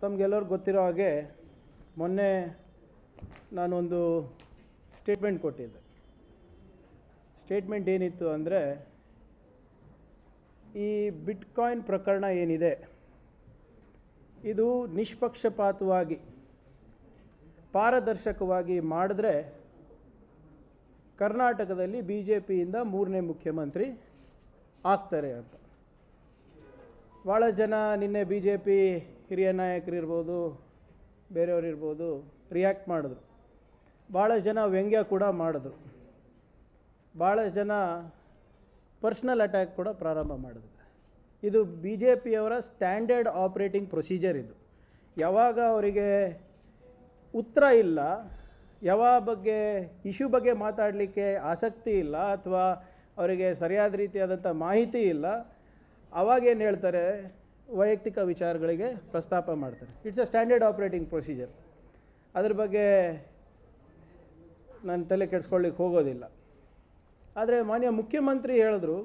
ತಮಗೆಲ್ಲರಿಗೂ ಗೊತ್ತಿರೋ ಹಾಗೆ ಮೊನ್ನೆ ನಾನೊಂದು ಸ್ಟೇಟ್ಮೆಂಟ್ ಕೊಟ್ಟಿದ್ದೆ. ಸ್ಟೇಟ್ಮೆಂಟ್ ಏನಿತ್ತು ಅಂದರೆ, ಈ ಬಿಟ್ಕಾಯಿನ್ ಪ್ರಕರಣ ಏನಿದೆ ಇದು ನಿಷ್ಪಕ್ಷಪಾತವಾಗಿ ಪಾರದರ್ಶಕವಾಗಿ ಮಾಡಿದ್ರೆ ಕರ್ನಾಟಕದಲ್ಲಿ ಬಿ ಜೆ ಪಿಯಿಂದ 3ನೇ ಮುಖ್ಯಮಂತ್ರಿ ಆಗ್ತಾರೆ ಅಂತ. ಭಾಳ ಜನ ನಿನ್ನೆ ಬಿ ಜೆ ಪಿ ಹಿರಿಯ ನಾಯಕರಿರ್ಬೋದು, ಬೇರೆಯವರಿರ್ಬೋದು, ರಿಯಾಕ್ಟ್ ಮಾಡಿದ್ರು. ಭಾಳ ಜನ ವ್ಯಂಗ್ಯ ಕೂಡ ಮಾಡಿದ್ರು. ಭಾಳ ಜನ ಪರ್ಸ್ನಲ್ ಅಟ್ಯಾಕ್ ಕೂಡ ಪ್ರಾರಂಭ ಮಾಡಿದ್ರು. ಇದು ಬಿ ಜೆ ಪಿಯವರ ಸ್ಟ್ಯಾಂಡರ್ಡ್ ಆಪ್ರೇಟಿಂಗ್ ಪ್ರೊಸೀಜರ್. ಇದು ಯಾವಾಗ ಅವರಿಗೆ ಉತ್ತರ ಇಲ್ಲ, ಯಾವ ಬಗ್ಗೆ ಇಶ್ಯೂ ಬಗ್ಗೆ ಮಾತಾಡಲಿಕ್ಕೆ ಆಸಕ್ತಿ ಇಲ್ಲ ಅಥವಾ ಅವರಿಗೆ ಸರಿಯಾದ ರೀತಿಯಾದಂಥ ಮಾಹಿತಿ ಇಲ್ಲ, ಅವಾಗೇನು ಹೇಳ್ತಾರೆ, ವೈಯಕ್ತಿಕ ವಿಚಾರಗಳಿಗೆ ಪ್ರಸ್ತಾಪ ಮಾಡ್ತಾರೆ. It's a standard operating procedure. ಅದ್ರ ಬಗ್ಗೆ ನಾನು ತಲೆ ಕೆಡಿಸ್ಕೊಳ್ಳಿಕ್ಕೆ ಹೋಗೋದಿಲ್ಲ. ಆದರೆ ಮಾನ್ಯ ಮುಖ್ಯಮಂತ್ರಿ ಹೇಳಿದ್ರು,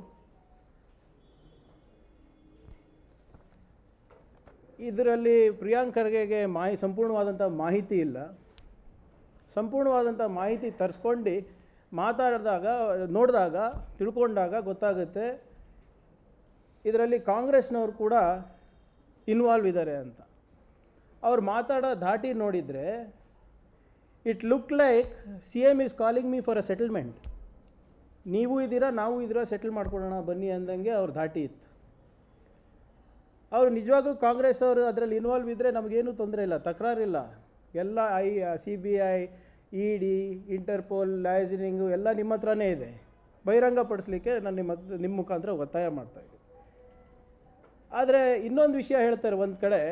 ಇದರಲ್ಲಿ ಪ್ರಿಯಾಂಕ್ ಖರ್ಗೆಗೆ ಸಂಪೂರ್ಣವಾದಂಥ ಮಾಹಿತಿ ಇಲ್ಲ. ಸಂಪೂರ್ಣವಾದಂಥ ಮಾಹಿತಿ ತರಿಸ್ಕೊಂಡು ಮಾತಾಡಿದಾಗ, ನೋಡಿದಾಗ, ತಿಳ್ಕೊಂಡಾಗ ಗೊತ್ತಾಗುತ್ತೆ ಇದರಲ್ಲಿ ಕಾಂಗ್ರೆಸ್ನವ್ರು ಕೂಡ ಇನ್ವಾಲ್ವ್ ಇದ್ದಾರೆ ಅಂತ. ಅವ್ರು ಮಾತಾಡೋ ಧಾಟಿ ನೋಡಿದರೆ it look like CM is calling me for a settlement. ನೀವು ಇದ್ದೀರಾ, ನಾವು ಇದ್ದೀರಾ, ಸೆಟಲ್ ಮಾಡ್ಕೊಳ್ಳೋಣ ಬನ್ನಿ ಅಂದಂಗೆ ಅವ್ರ ಧಾಟಿ ಇತ್ತು. ಅವರು ನಿಜವಾಗೂ ಕಾಂಗ್ರೆಸ್ ಅವರು ಅದರಲ್ಲಿ ಇನ್ವಾಲ್ವ್ ಇದ್ದರೆ ನಮಗೇನೂ ತೊಂದರೆ ಇಲ್ಲ, ತಕರಾರಿಲ್ಲ. ಎಲ್ಲ CBI, ED, ಇಂಟರ್ಪೋಲ್, ಲೈಸನಿಂಗು ಎಲ್ಲ ನಿಮ್ಮ ಹತ್ರನೇ ಇದೆ. ಬಹಿರಂಗಪಡಿಸ್ಲಿಕ್ಕೆ ನಾನು ನಿಮ್ಮ ಮುಖಾಂತರ ಒತ್ತಾಯ ಮಾಡ್ತಾಯಿದ್ದೆ. ಆದರೆ ಇನ್ನೊಂದು ವಿಷಯ ಹೇಳ್ತಾರೆ, ಒಂದು ಕಡೆ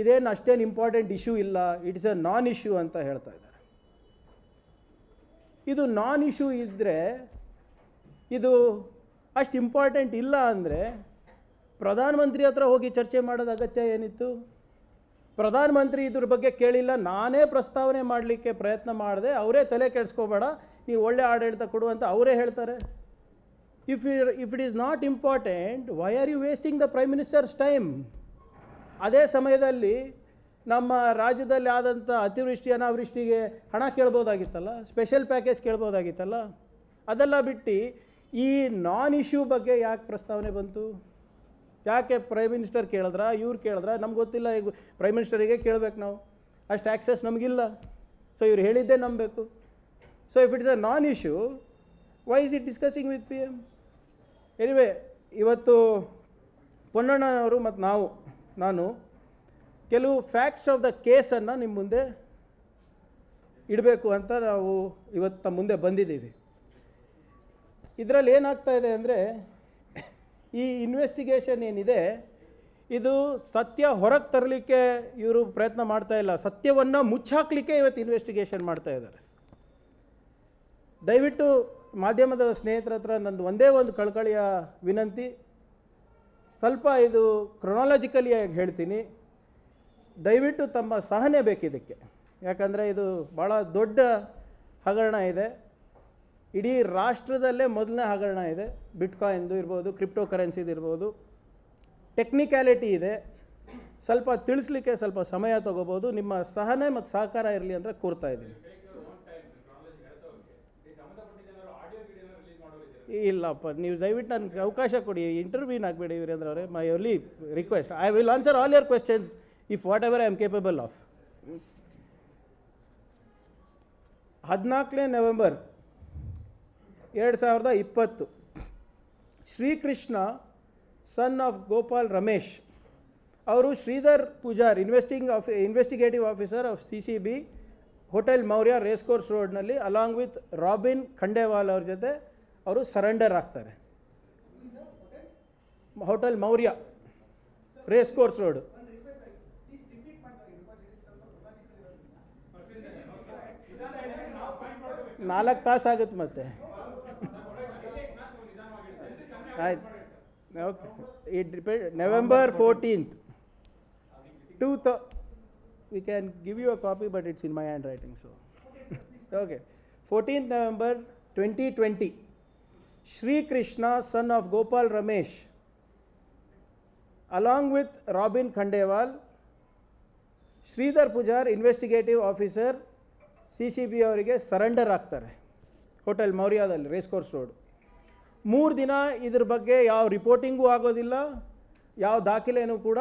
ಇದೇನು ಅಷ್ಟೇನು ಇಂಪಾರ್ಟೆಂಟ್ ಇಶ್ಯೂ ಇಲ್ಲ, ಇಟ್ಸ್ ಅ ನಾನ್ ಇಶ್ಯೂ ಅಂತ ಹೇಳ್ತಾ ಇದ್ದಾರೆ. ಇದು ನಾನ್ ಇಶ್ಯೂ ಇದ್ದರೆ, ಇದು ಅಷ್ಟು ಇಂಪಾರ್ಟೆಂಟ್ ಇಲ್ಲ ಅಂದರೆ ಪ್ರಧಾನಮಂತ್ರಿ ಹತ್ರ ಹೋಗಿ ಚರ್ಚೆ ಮಾಡೋದು ಅಗತ್ಯ ಏನಿತ್ತು? ಪ್ರಧಾನಮಂತ್ರಿ ಇದ್ರ ಬಗ್ಗೆ ಕೇಳಿಲ್ಲ, ನಾನೇ ಪ್ರಸ್ತಾವನೆ ಮಾಡಲಿಕ್ಕೆ ಪ್ರಯತ್ನ ಮಾಡಿದೆ, ಅವರೇ ತಲೆ ಕೆಡಿಸ್ಕೋಬೇಡ, ನೀವು ಒಳ್ಳೆ ಆಡಳಿತ ಕೊಡುವಂತ ಅವರೇ ಹೇಳ್ತಾರೆ. If it is not important, why are you wasting the prime ministers time? ಅದೇ ಸಮಯದಲ್ಲಿ ನಮ್ಮ ರಾಜ್ಯದಲ್ಲಿ ಆದಂಥ ಅತಿವೃಷ್ಟಿ ಅನಾವೃಷ್ಟಿಗೆ ಹಣ ಕೇಳ್ಬೋದಾಗಿತ್ತಲ್ಲ, ಸ್ಪೆಷಲ್ ಪ್ಯಾಕೇಜ್ ಕೇಳ್ಬೋದಾಗಿತ್ತಲ್ಲ. ಅದೆಲ್ಲ ಬಿಟ್ಟು ಈ ನಾನ್ ಇಶ್ಯೂ ಬಗ್ಗೆ ಯಾಕೆ ಪ್ರಸ್ತಾವನೆ ಬಂತು? ಯಾಕೆ ಪ್ರೈಮ್ ಮಿನಿಸ್ಟರ್ ಕೇಳಿದ್ರ, ಇವ್ರು ಕೇಳಿದ್ರ, ನಮ್ಗೆ ಗೊತ್ತಿಲ್ಲ. ಈಗ ಪ್ರೈಮ್ ಮಿನಿಸ್ಟರಿಗೆ ಕೇಳಬೇಕು ನಾವು, ಅಷ್ಟು ಆ್ಯಕ್ಸೆಸ್ ನಮಗಿಲ್ಲ. ಸೊ ಇವ್ರು ಹೇಳಿದ್ದೇ ನಂಬಬೇಕು. So if it's a non issue, why is it discussing with PM? Anyway, ಇವತ್ತು ಪೊನ್ನಣ್ಣನವರು ಮತ್ತು ನಾನು ಕೆಲವು ಫ್ಯಾಕ್ಟ್ಸ್ ಆಫ್ ದ ಕೇಸನ್ನು ನಿಮ್ಮ ಮುಂದೆ ಇಡಬೇಕು ಅಂತ ನಾವು ಇವತ್ತು ತಮ್ಮ ಮುಂದೆ ಬಂದಿದ್ದೀವಿ. ಇದರಲ್ಲಿ ಏನಾಗ್ತಾ ಇದೆ ಅಂದರೆ, ಈ ಇನ್ವೆಸ್ಟಿಗೇಷನ್ ಏನಿದೆ ಇದು ಸತ್ಯ ಹೊರಗೆ ತರಲಿಕ್ಕೆ ಇವರು ಪ್ರಯತ್ನ ಮಾಡ್ತಾ ಇಲ್ಲ, ಸತ್ಯವನ್ನು ಮುಚ್ಚಾಕಲಿಕ್ಕೆ ಇವತ್ತು ಇನ್ವೆಸ್ಟಿಗೇಷನ್ ಮಾಡ್ತಾ ಇದ್ದಾರೆ. ದಯವಿಟ್ಟು ಮಾಧ್ಯಮದ ಸ್ನೇಹಿತರ ಹತ್ರ ನಂದು ಒಂದೇ ಒಂದು ಕಳಕಳಿಯ ವಿನಂತಿ, ಸ್ವಲ್ಪ ಇದು ಕ್ರೊನಾಲಜಿಕಲಿಯಾಗಿ ಹೇಳ್ತೀನಿ, ದಯವಿಟ್ಟು ತಮ್ಮ ಸಹನೆ ಬೇಕಿದ್ದಕ್ಕೆ. ಯಾಕಂದರೆ ಇದು ಭಾಳ ದೊಡ್ಡ ಹಗರಣ ಇದೆ. ಇಡೀ ರಾಷ್ಟ್ರದಲ್ಲೇ ಮೊದಲನೇ ಹಗರಣ ಇದೆ. ಬಿಟ್ಕಾಯಿನ್ದು ಇರ್ಬೋದು, ಕ್ರಿಪ್ಟೋ ಕರೆನ್ಸಿದು ಇರ್ಬೋದು, ಟೆಕ್ನಿಕ್ಯಾಲಿಟಿ ಇದೆ. ಸ್ವಲ್ಪ ತಿಳಿಸ್ಲಿಕ್ಕೆ ಸ್ವಲ್ಪ ಸಮಯ ತೊಗೋಬೋದು. ನಿಮ್ಮ ಸಹನೆ ಮತ್ತು ಸಹಕಾರ ಇರಲಿ ಅಂತ ಕೋರ್ತಾ ಇದ್ದೀನಿ. ಇಲ್ಲಪ್ಪ, ನೀವು ದಯವಿಟ್ಟು ನನಗೆ ಅವಕಾಶ ಕೊಡಿ, ಇಂಟರ್ವ್ಯೂನ್ ಆಗಬೇಡಿ ವೀರೇಂದ್ರ ಅವರೇ. My only request, I will answer all your questions if whatever I am capable of. 14 November 2020 Srikrishna son of Gopal Ramesh ಅವರು Sridhar Pujar investigative officer of CCB hotel Maurya race course ರೋಡ್ನಲ್ಲಿ ಅಲಾಂಗ್ ವಿತ್ ರಾಬಿನ್ ಖಂಡೇವಾಲ್ ಅವ್ರ ಜೊತೆ ಅವರು ಸರೆಂಡರ್ ಆಗ್ತಾರೆ. Hotel Maurya race course road. ನಾಲ್ಕು ತಾಸು ಆಗುತ್ತೆ ಮತ್ತೆ. ಆಯ್ತು, okay. It depend. November 14th. We can give you a copy, but it's in my handwriting. So, okay. 14th November 2020. Sri Krishna, son of Gopal Ramesh, along with Robin Khandewal, Shridhar Pujar investigative officer CCB ಅವರಿಗೆ surrender ಆಗ್ತಾರೆ hotel ಮೌರ್ಯದಲ್ಲಿ race course road. 3 ದಿನ ಇದ್ರ ಬಗ್ಗೆ ಯಾವ ರಿಪೋರ್ಟಿಂಗೂ ಆಗೋದಿಲ್ಲ, ಯಾವ ದಾಖಲೆಯೂ ಕೂಡ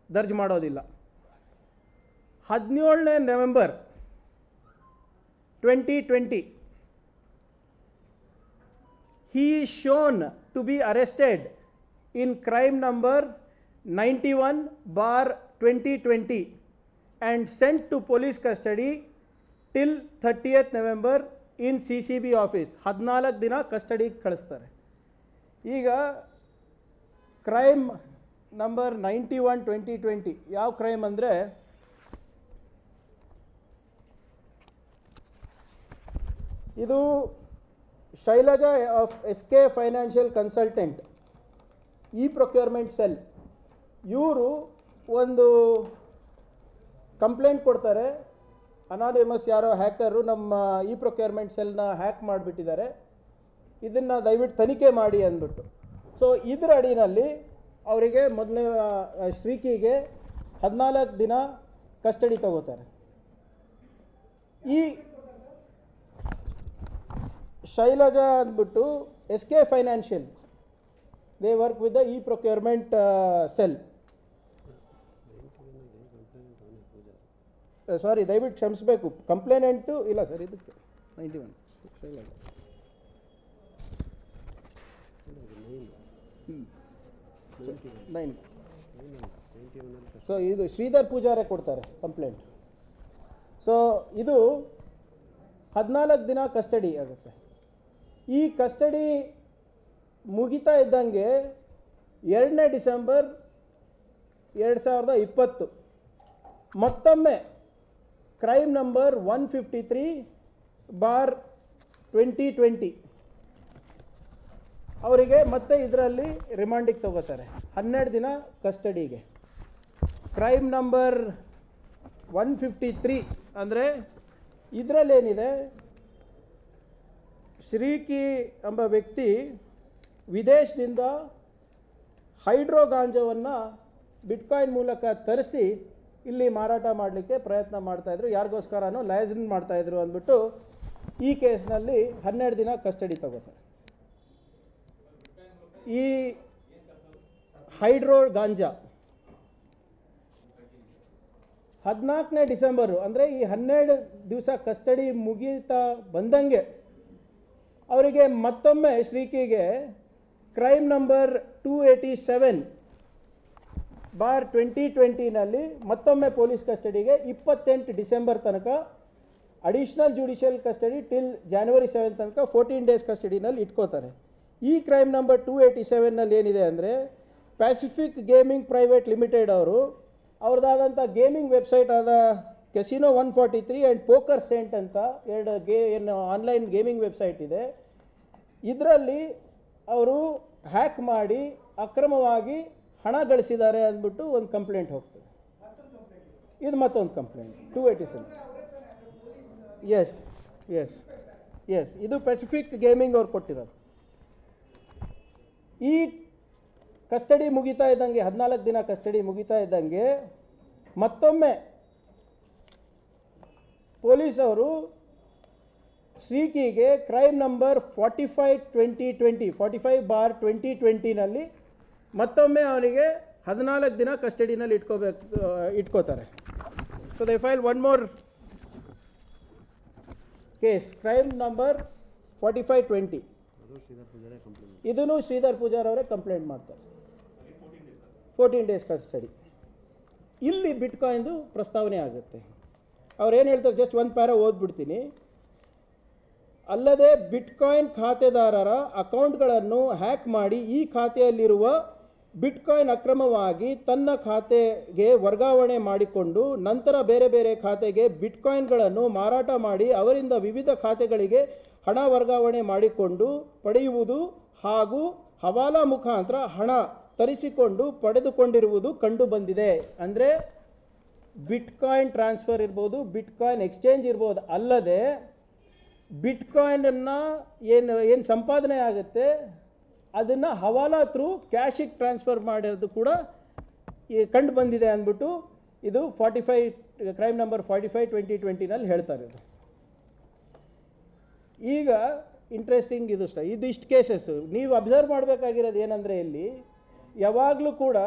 ದರ್ಜ್ ಮಾಡೋದಿಲ್ಲ. 17ನೇ November 2020 he is shown to be arrested in crime number 91/2020 and sent to police custody till 30th November in CCB office. 14 ದಿನ ಕಸ್ಟಡಿಗೆ ಕಳಿಸ್ತಾರೆ. ಈಗ ಕ್ರೈಮ್ ನಂಬರ್ 91/2020 ಯಾವ ಕ್ರೈಮ್ ಅಂದರೆ ಇದು Shailaja of SK financial consultant procurement cell ಇವರು ಒಂದು ಕಂಪ್ಲೇಂಟ್ ಕೊಡ್ತಾರೆ. ಅನಾನಿಮಸ್ ಯಾರೋ ಹ್ಯಾಕರು ನಮ್ಮ ಪ್ರೊಕ್ಯೂರ್ಮೆಂಟ್ ಸೆಲ್ನ ಹ್ಯಾಕ್ ಮಾಡಿಬಿಟ್ಟಿದ್ದಾರೆ, ಇದನ್ನು ದಯವಿಟ್ಟು ತನಿಖೆ ಮಾಡಿ ಅಂದ್ಬಿಟ್ಟು. ಸೊ ಇದರ ಅಡಿನಲ್ಲಿ ಅವರಿಗೆ ಮೊದಲನೇ ಶ್ರೀಕಿಗೆ 14 ದಿನ ಕಸ್ಟಡಿ ತಗೋತಾರೆ. ಈ ಶೈಲಜಾ ಅಂದ್ಬಿಟ್ಟು SK financial they work with the procurement cell. Sorry, ದಯವಿಟ್ಟು ಕ್ಷಮಿಸಬೇಕು, ಕಂಪ್ಲೇನೆಂಟು ಇಲ್ಲ ಸರ್, ಇದಕ್ಕೆ 91 ಶೈಲಜಾ. ಸೊ ಇದು ಶ್ರೀಧರ್ ಪೂಜಾರೇ ಕೊಡ್ತಾರೆ ಕಂಪ್ಲೇಂಟ್. ಸೊ ಇದು 14 ದಿನ ಕಸ್ಟಡಿ ಆಗುತ್ತೆ. ಈ ಕಸ್ಟಡಿ ಮುಗಿತಾ ಇದ್ದಂಗೆ 2ನೇ ಡಿಸೆಂಬರ್ 2020 ಮತ್ತೊಮ್ಮೆ ಕ್ರೈಮ್ ನಂಬರ್ 153/2020 ಅವರಿಗೆ ಮತ್ತೆ ಇದರಲ್ಲಿ ರಿಮಾಂಡಿಗೆ ತಗೋತಾರೆ 12 ದಿನ ಕಸ್ಟಡಿಗೆ. ಕ್ರೈಮ್ ನಂಬರ್ 153 ಅಂದರೆ ಇದರಲ್ಲೇನಿದೆ, ಶ್ರೀಕಿ ಎಂಬ ವ್ಯಕ್ತಿ ವಿದೇಶದಿಂದ ಹೈಡ್ರೋ ಗಾಂಜಾವನ್ನು ಬಿಟ್ಕಾಯಿನ್ ಮೂಲಕ ತರಿಸಿ ಇಲ್ಲಿ ಮಾರಾಟ ಮಾಡಲಿಕ್ಕೆ ಪ್ರಯತ್ನ ಮಾಡ್ತಾಯಿದ್ರು, ಯಾರಿಗೋಸ್ಕರನೋ ಲೈಸೆನ್ಸ್ ಮಾಡ್ತಾಯಿದ್ರು ಅಂದ್ಬಿಟ್ಟು ಈ ಕೇಸ್ನಲ್ಲಿ 12 ದಿನ ಕಸ್ಟಡಿ ತಗೋತಾರೆ. ಈ ಹೈಡ್ರೋ ಗಾಂಜಾ 14ನೇ ಡಿಸೆಂಬರು ಅಂದರೆ ಈ 12 ದಿವಸ ಕಸ್ಟಡಿ ಮುಗೀತಾ ಬಂದಂಗೆ ಅವರಿಗೆ ಮತ್ತೊಮ್ಮೆ ಶ್ರೀಕಿಗೆ ಕ್ರೈಮ್ ನಂಬರ್ 287/2020ನಲ್ಲಿ ಮತ್ತೊಮ್ಮೆ ಪೊಲೀಸ್ ಕಸ್ಟಡಿಗೆ 28 ಡಿಸೆಂಬರ್ ತನಕ additional judicial custody till January 7 ತನಕ 14 ಡೇಸ್ ಕಸ್ಟಡಿನಲ್ಲಿ ಇಟ್ಕೋತಾರೆ. ಈ ಕ್ರೈಮ್ ನಂಬರ್ 287ನಲ್ಲಿ ಏನಿದೆ ಅಂದರೆ ಪ್ಯಾಸಿಫಿಕ್ ಗೇಮಿಂಗ್ ಪ್ರೈವೇಟ್ ಲಿಮಿಟೆಡ್ ಅವರು ಅವ್ರದ್ದಾದಂಥ ಗೇಮಿಂಗ್ ವೆಬ್ಸೈಟ್ ಆದ ಕೆಸಿನೋ 143 ಆ್ಯಂಡ್ ಪೋಕರ್ ಸೆಂಟ್ ಅಂತ 2 ಏನು ಆನ್ಲೈನ್ ಗೇಮಿಂಗ್ ವೆಬ್ಸೈಟ್ ಇದೆ, ಇದರಲ್ಲಿ ಅವರು ಹ್ಯಾಕ್ ಮಾಡಿ ಅಕ್ರಮವಾಗಿ ಹಣ ಗಳಿಸಿದ್ದಾರೆ ಅಂದ್ಬಿಟ್ಟು ಒಂದು ಕಂಪ್ಲೇಂಟ್ ಹೋಗ್ತದೆ. ಇದು ಮತ್ತೊಂದು ಕಂಪ್ಲೇಂಟ್ 287. ಎಸ್ ಎಸ್ ಎಸ್ ಇದು ಪೆಸಿಫಿಕ್ ಗೇಮಿಂಗ್ ಅವ್ರು ಕೊಟ್ಟಿರೋದು. ಈ ಕಸ್ಟಡಿ ಮುಗಿತಾ ಇದ್ದಂಗೆ 14 ದಿನ ಕಸ್ಟಡಿ ಮುಗಿತಾ ಇದ್ದಂಗೆ ಮತ್ತೊಮ್ಮೆ ಪೊಲೀಸವರು ಶ್ರೀಕಿಗೆ ಕ್ರೈಮ್ ನಂಬರ್ 45/2020 ಮತ್ತೊಮ್ಮೆ ಅವನಿಗೆ 14 ದಿನ ಕಸ್ಟಡಿನಲ್ಲಿ ಇಟ್ಕೋತಾರೆ. So they file one more case, crime number 45/20. ಇದನ್ನು ಶ್ರೀಧರ್ ಪೂಜಾರ್ ಅವರೇ ಕಂಪ್ಲೇಂಟ್ ಮಾಡ್ತಾರೆ. 14 ಡೇಸ್ ಕಸ್ಟಡಿ. ಇಲ್ಲಿ ಬಿಟ್ಕಾಯಿಂದು ಪ್ರಸ್ತಾವನೆ ಆಗುತ್ತೆ. ಅವ್ರು ಏನು ಹೇಳ್ತಾರೆ, ಜಸ್ಟ್ ಒಂದು ಪ್ಯಾರ ಓದ್ಬಿಡ್ತೀನಿ. ಅಲ್ಲದೆ ಬಿಟ್ಕಾಯಿನ್ ಖಾತೆದಾರರ ಅಕೌಂಟ್ಗಳನ್ನು ಹ್ಯಾಕ್ ಮಾಡಿ ಈ ಖಾತೆಯಲ್ಲಿರುವ ಬಿಟ್ಕಾಯಿನ್ ಅಕ್ರಮವಾಗಿ ತನ್ನ ಖಾತೆಗೆ ವರ್ಗಾವಣೆ ಮಾಡಿಕೊಂಡು ನಂತರ ಬೇರೆ ಬೇರೆ ಖಾತೆಗೆ ಬಿಟ್ಕಾಯಿನ್ಗಳನ್ನು ಮಾರಾಟ ಮಾಡಿ ಅವರಿಂದ ವಿವಿಧ ಖಾತೆಗಳಿಗೆ ಹಣ ವರ್ಗಾವಣೆ ಮಾಡಿಕೊಂಡು ಪಡೆಯುವುದು ಹಾಗೂ ಹವಾಲಾ ಮುಖಾಂತರ ಹಣ ತರಿಸಿಕೊಂಡು ಪಡೆದುಕೊಂಡಿರುವುದು ಕಂಡುಬಂದಿದೆ. ಅಂದರೆ ಬಿಟ್ಕಾಯಿನ್ ಟ್ರಾನ್ಸ್ಫರ್ ಇರ್ಬೋದು, ಬಿಟ್ಕಾಯಿನ್ ಎಕ್ಸ್ಚೇಂಜ್ ಇರ್ಬೋದು, ಅಲ್ಲದೆ ಬಿಟ್ಕಾಯಿನನ್ನು ಏನು ಸಂಪಾದನೆ ಆಗುತ್ತೆ ಅದನ್ನು ಹವಾಲಾ ಥ್ರೂ ಕ್ಯಾಶಿಗೆ ಟ್ರಾನ್ಸ್ಫರ್ ಮಾಡಿರೋದು ಕೂಡ ಕಂಡು ಬಂದಿದೆ ಅಂದ್ಬಿಟ್ಟು ಇದು 45 ಕ್ರೈಮ್ ನಂಬರ್ 45/2020 ಹೇಳ್ತಾರೆ ಇದು. ಈಗ ಇಂಟ್ರೆಸ್ಟಿಂಗ್ ಇದಿಷ್ಟು ಕೇಸಸ್ಸು ನೀವು ಅಬ್ಸರ್ವ್ ಮಾಡಬೇಕಾಗಿರೋದು ಏನಂದರೆ ಇಲ್ಲಿ ಯಾವಾಗಲೂ ಕೂಡ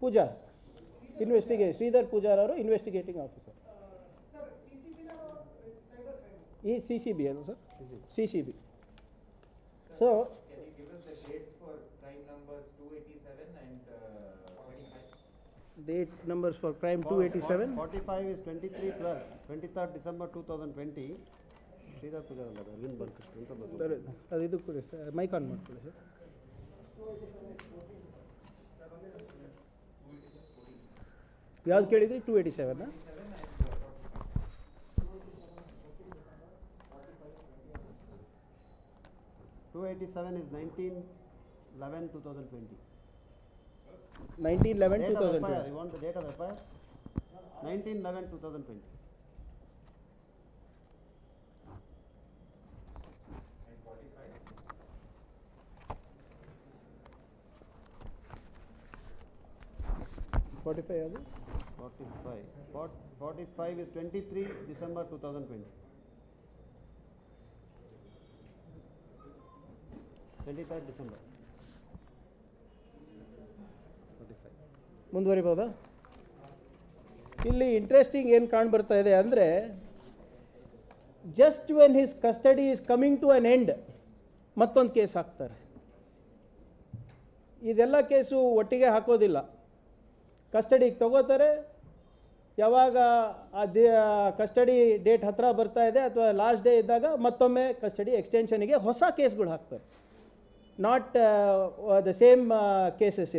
ಪೂಜಾರ್ ಶ್ರೀಧರ್ ಪೂಜಾರ್ ಅವರು ಇನ್ವೆಸ್ಟಿಗೇಟಿಂಗ್ ಆಫೀಸರ್. ಈ CCB ಅದು sir, CCB. So date numbers for crime 287. 45 is 23/12, 23rd December 2020. Sridhar Pujara ಅಲ್ಲ, ಅರವಿಂದ್ ಬಾಲಕೃಷ್ಣ ಅಂತ ಬಂತು. ಸರ್ ಅದು ಇದು ಕೊಡಿ ಸರ್, ಮೈಕ್ ಆನ್ ಮಾಡ್ಕೊಳ್ಳಿ ಸರ್. ಯಾವ್ದು ಕೇಳಿದ್ರಿ? 287. 287 is 19/11/2020. 19/11/2020. You want the date of FIR? 19/11/2020. And 45 ಅದು 45 is 23 December 2020. 23rd December. ಮುಂದುವರಿಬೋದಾ? ಇಲ್ಲಿ ಇಂಟ್ರೆಸ್ಟಿಂಗ್ ಏನು ಕಾಣ್ಬರ್ತಾ ಇದೆ ಅಂದರೆ, just when his custody is coming to an end ಮತ್ತೊಂದು ಕೇಸ್ ಹಾಕ್ತಾರೆ. ಇದೆಲ್ಲ ಕೇಸು ಒಟ್ಟಿಗೆ ಹಾಕೋದಿಲ್ಲ, ಕಸ್ಟಡಿಗೆ ತಗೋತಾರೆ. ಯಾವಾಗ ಕಸ್ಟಡಿ ಡೇಟ್ ಹತ್ತಿರ ಬರ್ತಾ ಇದೆ ಅಥವಾ ಲಾಸ್ಟ್ ಡೇ ಇದ್ದಾಗ ಮತ್ತೊಮ್ಮೆ ಕಸ್ಟಡಿ ಎಕ್ಸ್ಟೆನ್ಷನಿಗೆ ಹೊಸ ಕೇಸ್ಗಳು ಹಾಕ್ತಾರೆ. ನಾಟ್ ದ ಸೇಮ್ ಕೇಸಸ್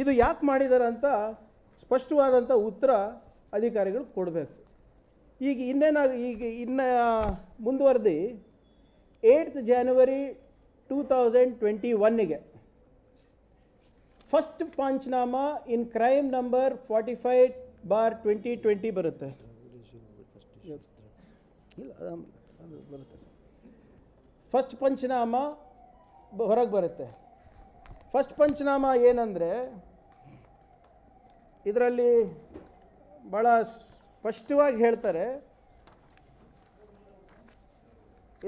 ಇದು ಯಾಕೆ ಮಾಡಿದ್ದಾರೆ ಅಂತ ಸ್ಪಷ್ಟವಾದಂಥ ಉತ್ತರ ಅಧಿಕಾರಿಗಳು ಕೊಡಬೇಕು. ಈಗ ಇನ್ನು ಮುಂದುವರೆದು 8th January 2021 first panchnama in crime number 45/2020 ಬರುತ್ತೆ. ಇಲ್ಲ ಅದು ಬರುತ್ತೆ ಸರ್. ಫಸ್ಟ್ ಪಂಚನಾಮ ಹೊರಗೆ ಬರುತ್ತೆ. ಫಸ್ಟ್ ಪಂಚನಾಮ ಏನಂದರೆ, ಇದರಲ್ಲಿ ಭಾಳ ಸ್ಪಷ್ಟವಾಗಿ ಹೇಳ್ತಾರೆ,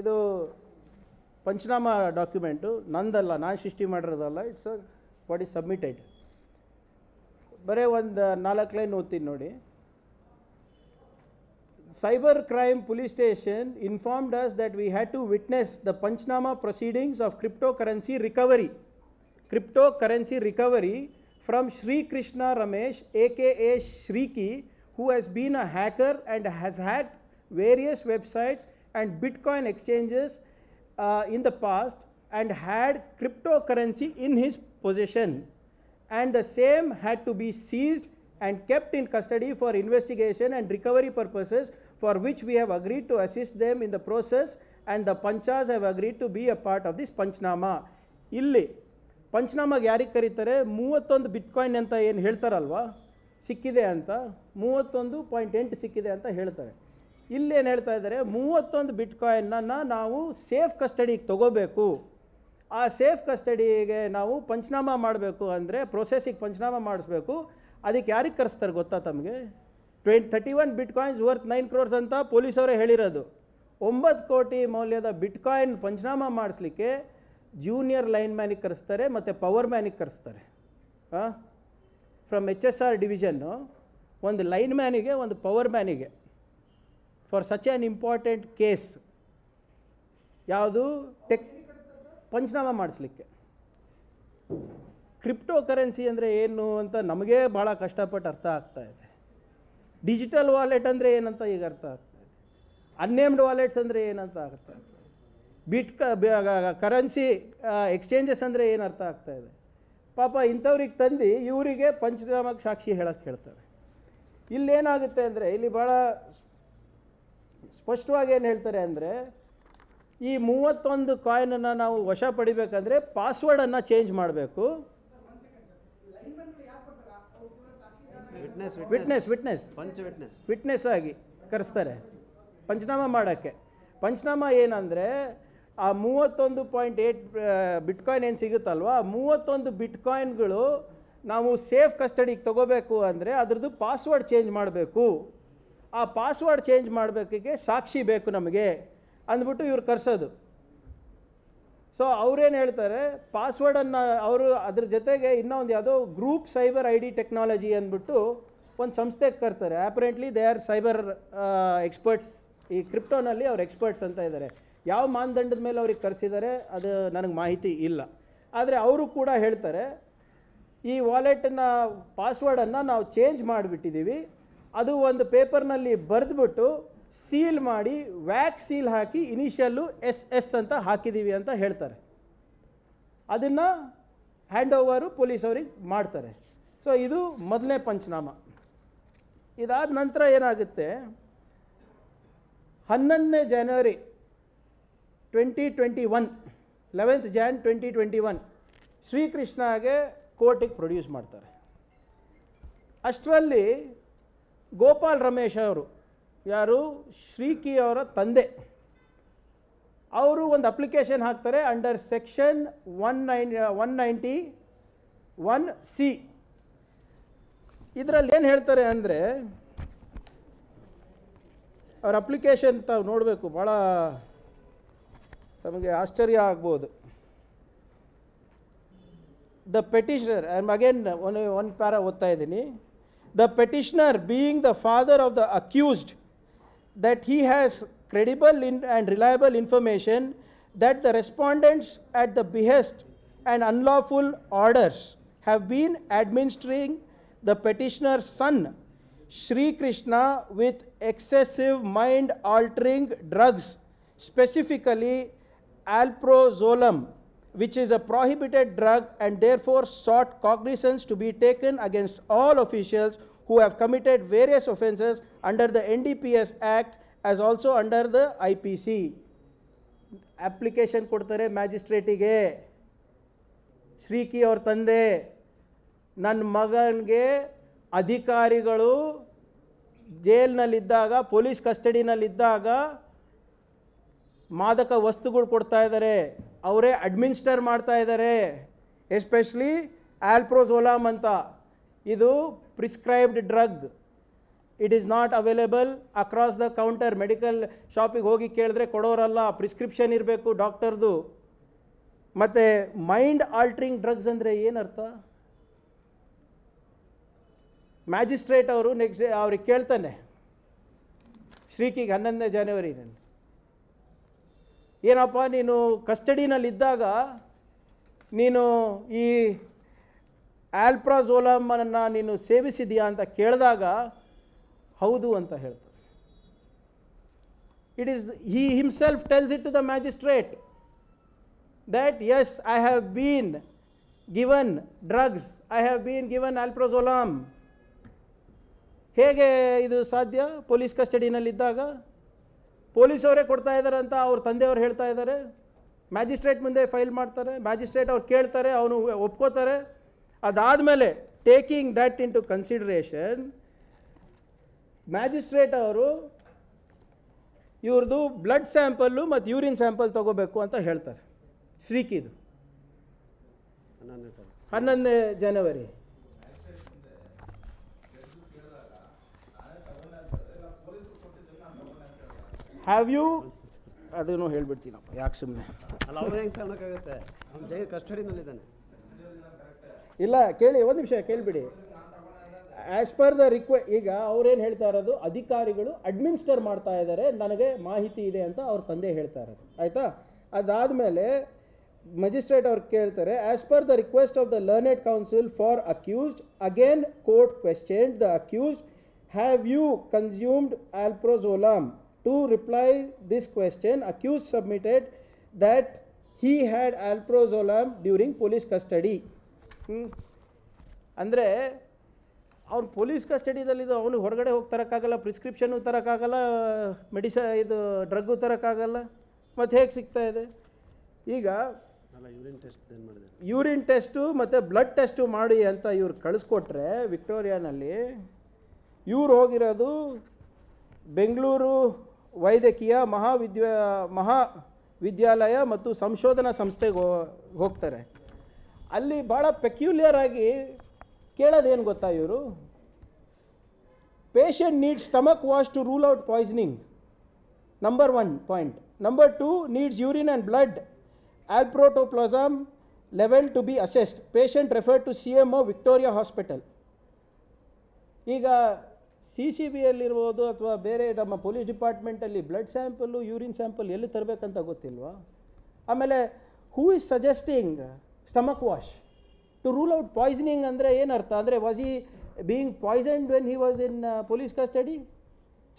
ಇದು ಪಂಚನಾಮ ಡಾಕ್ಯುಮೆಂಟು ನಂದಲ್ಲ, ನಾನು ಸೃಷ್ಟಿ ಮಾಡಿರೋದಲ್ಲ. It's what is submitted. ಬರೀ ಒಂದು 4 ಲೈನ್ ಓದ್ತೀನಿ ನೋಡಿ. Cyber crime police station informed us that we had to witness the Panchnama proceedings of cryptocurrency recovery from Sri Krishna Ramesh aka Shriki, who has been a hacker and has hacked various websites and Bitcoin exchanges in the past and had cryptocurrency in his possession, and the same had to be seized and kept in custody for investigation and recovery purposes, for which we have agreed to assist them in the process, and the Panchas have agreed to be a part of this Panchnama. ಇಲ್ಲಿ ಪಂಚನಾಮಾಗೆ ಯಾರಿಗೆ ಕರೀತಾರೆ? 31 bitcoin ಅಂತ ಏನು ಹೇಳ್ತಾರಲ್ವಾ ಸಿಕ್ಕಿದೆ ಅಂತ, 31.8 ಸಿಕ್ಕಿದೆ ಅಂತ ಹೇಳ್ತಾರೆ. ಇಲ್ಲೇನು ಹೇಳ್ತಾ ಇದ್ದಾರೆ, 31 ಬಿಟ್ಕಾಯಿನ್ನ ನಾವು ಸೇಫ್ ಕಸ್ಟಡಿಗೆ ತಗೋಬೇಕು. ಆ ಸೇಫ್ ಕಸ್ಟಡಿಗೆ ನಾವು ಪಂಚನಾಮ ಮಾಡಬೇಕು ಅಂದರೆ ಪ್ರೊಸೆಸಿಗೆ ಪಂಚನಾಮ ಮಾಡಿಸ್ಬೇಕು. ಅದಕ್ಕೆ ಯಾರಿಗೆ ಕರೆಸ್ತಾರೆ ಗೊತ್ತಾ ತಮಗೆ? 31 ಬಿಟ್ಕಾಯಿನ್ಸ್ ವರ್ತ್ 9 crores ಅಂತ ಪೊಲೀಸವರೇ ಹೇಳಿರೋದು. 9 ಕೋಟಿ ಮೌಲ್ಯದ ಬಿಟ್ಕಾಯಿನ್ ಪಂಚನಾಮ ಮಾಡಿಸ್ಲಿಕ್ಕೆ ಜೂನಿಯರ್ ಲೈನ್ ಮ್ಯಾನಿಗೆ ಕರೆಸ್ತಾರೆ ಮತ್ತು ಪವರ್ ಮ್ಯಾನಿಗೆ ಕರೆಸ್ತಾರೆ. ಫ್ರಮ್ HSR ಡಿವಿಷನ್ನು ಒಂದು ಲೈನ್ ಮ್ಯಾನಿಗೆ ಒಂದು ಪವರ್ ಮ್ಯಾನಿಗೆ for such an important case. ಯಾವುದು? ಪಂಚನಾಮ ಮಾಡಿಸ್ಲಿಕ್ಕೆ. ಕ್ರಿಪ್ಟೋ ಕರೆನ್ಸಿ ಅಂದರೆ ಏನು ಅಂತ ನಮಗೆ ಭಾಳ ಕಷ್ಟಪಟ್ಟು ಅರ್ಥ ಆಗ್ತಾ ಇದೆ. ಡಿಜಿಟಲ್ ವಾಲೆಟ್ ಅಂದರೆ ಏನಂತ ಈಗ ಅರ್ಥ ಆಗ್ತಾ ಇದೆ. ಅನ್ನೇಮ್ಡ್ ವಾಲೆಟ್ಸ್ ಅಂದರೆ ಏನಂತ ಅರ್ಥ ಆಗ್ತಾ ಇದೆ. ಕರೆನ್ಸಿ ಎಕ್ಸ್ಚೇಂಜಸ್ ಅಂದರೆ ಏನು ಅರ್ಥ ಆಗ್ತಾ ಇದೆ. ಪಾಪ ಇಂಥವ್ರಿಗೆ ತಂದು ಇವರಿಗೆ ಪಂಚನಾಮಕ್ಕೆ ಸಾಕ್ಷಿ ಹೇಳಕ್ಕೆ ಹೇಳ್ತಾರೆ. ಇಲ್ಲೇನಾಗುತ್ತೆ ಅಂದರೆ, ಇಲ್ಲಿ ಭಾಳ ಸ್ಪಷ್ಟವಾಗಿ ಏನು ಹೇಳ್ತಾರೆ ಅಂದರೆ, ಈ 31 ಕಾಯಿನನ್ನು ನಾವು ವಶ ಪಡಿಬೇಕಂದ್ರೆ ಪಾಸ್ವರ್ಡನ್ನು ಚೇಂಜ್ ಮಾಡಬೇಕು. ವಿಟ್ನೆಸ್ ಆಗಿ ಕರೆಸ್ತಾರೆ ಪಂಚನಾಮ ಮಾಡೋಕ್ಕೆ. ಪಂಚನಾಮ ಏನಂದರೆ, ಆ 31.8 ಬಿಟ್ಕಾಯಿನ್ ಏನು ಸಿಗುತ್ತಲ್ವ, 31 ಬಿಟ್ಕಾಯಿನ್ಗಳು ನಾವು ಸೇಫ್ ಕಸ್ಟಡಿಗೆ ತೊಗೋಬೇಕು ಅಂದರೆ ಅದ್ರದ್ದು ಪಾಸ್ವರ್ಡ್ ಚೇಂಜ್ ಮಾಡಬೇಕು. ಆ ಪಾಸ್ವರ್ಡ್ ಚೇಂಜ್ ಮಾಡಬೇಕಿಗೆ ಸಾಕ್ಷಿ ಬೇಕು ನಮಗೆ ಅಂದ್ಬಿಟ್ಟು ಇವ್ರು ಕರೆಸೋದು. ಸೊ ಅವ್ರೇನು ಹೇಳ್ತಾರೆ, ಪಾಸ್ವರ್ಡನ್ನು ಅವರು ಅದ್ರ ಜೊತೆಗೆ ಇನ್ನೊಂದು ಯಾವುದೋ group cyber I D technology ಅಂದ್ಬಿಟ್ಟು ಒಂದು ಸಂಸ್ಥೆಗೆ ಕರ್ತಾರೆ. ಆ್ಯಪರೆಂಟ್ಲಿ ದೇ ಆರ್ ಸೈಬರ್ ಎಕ್ಸ್ಪರ್ಟ್ಸ್. ಈ ಕ್ರಿಪ್ಟೋನಲ್ಲಿ ಅವ್ರು ಎಕ್ಸ್ಪರ್ಟ್ಸ್ ಅಂತ ಇದ್ದಾರೆ. ಯಾವ ಮಾನದಂಡದ ಮೇಲೆ ಅವ್ರಿಗೆ ಕರೆಸಿದ್ದಾರೆ ಅದು ನನಗೆ ಮಾಹಿತಿ ಇಲ್ಲ. ಆದರೆ ಅವರು ಕೂಡ ಹೇಳ್ತಾರೆ, ಈ ವಾಲೆಟನ್ನು ಪಾಸ್ವರ್ಡನ್ನು ನಾವು ಚೇಂಜ್ ಮಾಡಿಬಿಟ್ಟಿದ್ದೀವಿ, ಅದು ಒಂದು ಪೇಪರ್ನಲ್ಲಿ ಬರೆದ್ಬಿಟ್ಟು ಸೀಲ್ ಮಾಡಿ ವ್ಯಾಕ್ಸ್ ಸೀಲ್ ಹಾಕಿ ಇನಿಷಿಯಲ್ಲು SS ಅಂತ ಹಾಕಿದ್ದೀವಿ ಅಂತ ಹೇಳ್ತಾರೆ. ಅದನ್ನು ಹ್ಯಾಂಡ್ ಓವರು ಪೊಲೀಸ್ ಅವ್ರಿಗೆ ಮಾಡ್ತಾರೆ. ಸೊ ಇದು ಮೊದಲನೇ ಪಂಚನಾಮ. ಇದಾದ ನಂತರ ಏನಾಗುತ್ತೆ, 11ನೇ ಜನವರಿ 2021, 11th Jan 2021 ಶ್ರೀಕೃಷ್ಣಗೆ ಕೋರ್ಟಿಗೆ ಪ್ರೊಡ್ಯೂಸ್ ಮಾಡ್ತಾರೆ. ಅಷ್ಟರಲ್ಲಿ ಗೋಪಾಲ್ ರಮೇಶ್ ಅವರು, ಯಾರು ಶ್ರೀಕಿ ಅವರ ತಂದೆ, ಅವರು ಒಂದು ಅಪ್ಲಿಕೇಶನ್ ಹಾಕ್ತಾರೆ ಅಂಡರ್ ಸೆಕ್ಷನ್ 191C. ಇದರಲ್ಲಿ ಏನು ಹೇಳ್ತಾರೆ ಅಂದರೆ, ಅವ್ರ ಅಪ್ಲಿಕೇಶನ್ ತಾವು ನೋಡಬೇಕು, ಭಾಳ ತಮಗೆ ಆಶ್ಚರ್ಯ ಆಗ್ಬೋದು. The petitioner, I am again ಒಂದು ಪ್ಯಾರ ಓದ್ತಾ ಇದ್ದೀನಿ. The petitioner, being the father of the accused, that he has credible and reliable information that the respondents at the behest and unlawful orders have been administering the petitioner's son, Shri Krishna, with excessive mind-altering drugs, specifically alprazolam, which is a prohibited drug, and therefore sought cognizance to be taken against all officials who have committed various offences under the NDPS Act as also under the IPC. Application ಕೊಡ್ತಾರೆ ಮ್ಯಾಜಿಸ್ಟ್ರೇಟಿಗೆ. ಶ್ರೀಕಿ ಅವ್ರ ತಂದೆ, ನನ್ನ ಮಗನಿಗೆ ಅಧಿಕಾರಿಗಳು ಜೈಲ್ನಲ್ಲಿದ್ದಾಗ, police ಕಸ್ಟಡಿನಲ್ಲಿದ್ದಾಗ ಮಾದಕ ವಸ್ತುಗಳು ಕೊಡ್ತಾ ಇದ್ದಾರೆ, ಅವರೇ ಅಡ್ಮಿನಿಸ್ಟರ್ ಮಾಡ್ತಾ ಇದ್ದಾರೆ. ಎಸ್ಪೆಷಲಿ ಆಲ್ಪ್ರೋಝೋಲಾಮ್ ಅಂತ, ಇದು prescribed drug. It is not available across the counter. Medical ಶಾಪಿಗೆ ಹೋಗಿ ಕೇಳಿದ್ರೆ ಕೊಡೋರಲ್ಲ, ಪ್ರಿಸ್ಕ್ರಿಪ್ಷನ್ ಇರಬೇಕು ಡಾಕ್ಟರ್ದು. ಮತ್ತು ಮೈಂಡ್ ಆಲ್ಟ್ರಿಂಗ್ ಡ್ರಗ್ಸ್ ಅಂದರೆ ಏನರ್ಥ? ಮ್ಯಾಜಿಸ್ಟ್ರೇಟ್ ಅವರು ನೆಕ್ಸ್ಟ್ ಡೇ ಅವ್ರಿಗೆ ಕೇಳ್ತಾನೆ, ಶ್ರೀಕಿಗೆ 11ನೇ ಜನವರಿನಲ್ಲಿ, ಏನಪ್ಪ ನೀನು ಕಸ್ಟಡಿನಲ್ಲಿದ್ದಾಗ ನೀನು ಈ ಆಲ್ಪ್ರಾಝೋಲಮನ್ನು ನೀನು ಸೇವಿಸಿದೆಯಾ ಅಂತ ಕೇಳಿದಾಗ ಹೌದು ಅಂತ ಹೇಳ್ತಾರೆ. It is he himself tells it to the magistrate that yes, I have been given drugs, I have been given alprazolam. ಹೇಗೆ ಇದು ಸಾಧ್ಯ? ಪೊಲೀಸ್ ಕಸ್ಟಡಿನಲ್ಲಿದ್ದಾಗ ಪೊಲೀಸವರೇ ಕೊಡ್ತಾ ಇದ್ದಾರೆ ಅಂತ ಅವ್ರ ತಂದೆಯವ್ರು ಹೇಳ್ತಾ ಇದ್ದಾರೆ. ಮ್ಯಾಜಿಸ್ಟ್ರೇಟ್ ಮುಂದೆ ಫೈಲ್ ಮಾಡ್ತಾರೆ, ಮ್ಯಾಜಿಸ್ಟ್ರೇಟ್ ಅವ್ರು ಕೇಳ್ತಾರೆ, ಅವನು ಒಪ್ಕೋತಾರೆ. ಅದಾದಮೇಲೆ taking that into consideration, magistrate ಅವರು ಇವ್ರದ್ದು ಬ್ಲಡ್ ಸ್ಯಾಂಪಲ್ಲು ಮತ್ತು ಯೂರಿನ್ ಸ್ಯಾಂಪಲ್ ತೊಗೋಬೇಕು ಅಂತ ಹೇಳ್ತಾರೆ. ಶ್ರೀಕಿದು 11ನೇ ಜನವರಿ. ಹ್ಯಾವ್ ಯು ಅದನ್ನು ಹೇಳ್ಬಿಡ್ತೀನಪ್ಪ, ಯಾಕೆ ಸುಮ್ಮನೆ ಅಲ್ಲ, ಅವ್ರು ಹೆಂಗೆ ತಗೊಳಕ್ಕಾಗುತ್ತೆ? ಅವ್ನು ಜೈಲ್ ಕಸ್ಟಡಿನಲ್ಲಿದ್ದಾನೆ. ಇಲ್ಲ ಕೇಳಿ, ಒಂದು ನಿಮಿಷ ಕೇಳಿಬಿಡಿ. ಆ್ಯಸ್ ಪರ್ ದ ಈಗ ಅವ್ರೇನು ಹೇಳ್ತಾ ಇರೋದು, ಅಧಿಕಾರಿಗಳು ಅಡ್ಮಿನಿಸ್ಟರ್ ಮಾಡ್ತಾ ಇದ್ದಾರೆ, ನನಗೆ ಮಾಹಿತಿ ಇದೆ ಅಂತ ಅವ್ರ ತಂದೆ ಹೇಳ್ತಾ ಇರೋದು, ಆಯಿತಾ? ಅದಾದಮೇಲೆ ಮ್ಯಾಜಿಸ್ಟ್ರೇಟ್ ಅವ್ರು ಕೇಳ್ತಾರೆ, as per the request of the learned counsel for accused, again court questioned the accused, have you consumed alprazolam? To reply this question, accused submitted that he had alprazolam during police custody. ಅಂದರೆ ಅವ್ನು police ಕಸ್ಟಡಿದಲ್ಲಿದ್ದು, ಅವನು ಹೊರಗಡೆ ಹೋಗಿ ತರೋಕ್ಕಾಗಲ್ಲ, prescription ತರೋಕ್ಕಾಗಲ್ಲ, ಇದು drug ತರೋಕ್ಕಾಗಲ್ಲ, ಮತ್ತು ಹೇಗೆ ಸಿಗ್ತಾ ಇದೆ? ಈಗ ಯೂರಿನ್ ಟೆಸ್ಟು ಮತ್ತು ಬ್ಲಡ್ ಟೆಸ್ಟು ಮಾಡಿ ಅಂತ ಇವ್ರು ಕಳಿಸ್ಕೊಟ್ರೆ ವಿಕ್ಟೋರಿಯಾನಲ್ಲಿ, ಇವ್ರು ಹೋಗಿರೋದು ಬೆಂಗಳೂರು ವೈದ್ಯಕೀಯ ವಿದ್ಯಾಲಯ ಮತ್ತು ಸಂಶೋಧನಾ ಸಂಸ್ಥೆಗೆ ಹೋಗ್ತಾರೆ. ಅಲ್ಲಿ ಭಾಳ ಪೆಕ್ಯುಲಿಯರ್ ಆಗಿ ಕೇಳೋದೇನು ಗೊತ್ತಾ ಇವರು, patient needs stomach wash to rule out poisoning, number 1 point. Number 2 needs urine and blood alprazolam level to be assessed, patient referred to CMO Victoria hospital. ಈಗ CCBಯಲ್ಲಿರ್ಬೋದು ಅಥವಾ ಬೇರೆ ನಮ್ಮ ಪೊಲೀಸ್ ಡಿಪಾರ್ಟ್ಮೆಂಟಲ್ಲಿ ಬ್ಲಡ್ ಸ್ಯಾಂಪಲ್ಲು ಯೂರಿನ್ ಸ್ಯಾಂಪಲ್ ಎಲ್ಲಿ ತರಬೇಕಂತ ಗೊತ್ತಿಲ್ವಾ? ಆಮೇಲೆ who is suggesting stomach wash to rule out poisoning ಅಂದರೆ ಏನರ್ಥ? ಅಂದರೆ was he being poisoned when he was in police custody?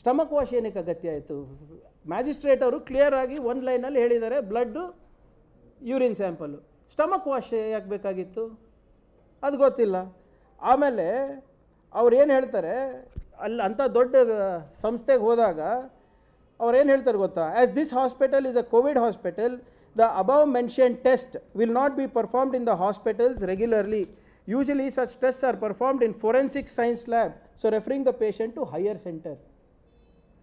Stomach wash ಏನಕ್ಕೆ ಅಗತ್ಯ ಆಯಿತು? ಮ್ಯಾಜಿಸ್ಟ್ರೇಟ್ ಅವರು ಕ್ಲಿಯರ್ ಆಗಿ ಒಂದು ಲೈನಲ್ಲಿ ಹೇಳಿದ್ದಾರೆ, blood urine sample, stomach wash ಯಾಕೆ ಬೇಕಾಗಿತ್ತು ಅದು ಗೊತ್ತಿಲ್ಲ. ಆಮೇಲೆ ಅವ್ರು ಏನು ಹೇಳ್ತಾರೆ, ಅಲ್ಲಿ ಅಂಥ ದೊಡ್ಡ ಸಂಸ್ಥೆಗೆ ಹೋದಾಗ ಅವ್ರೇನು ಹೇಳ್ತಾರೆ ಗೊತ್ತಾ, as this hospital is a COVID hospital, the above mention test will not be performed in the hospitals regularly. Usually such test are performed in forensic science lab, so referring the patient to higher centre.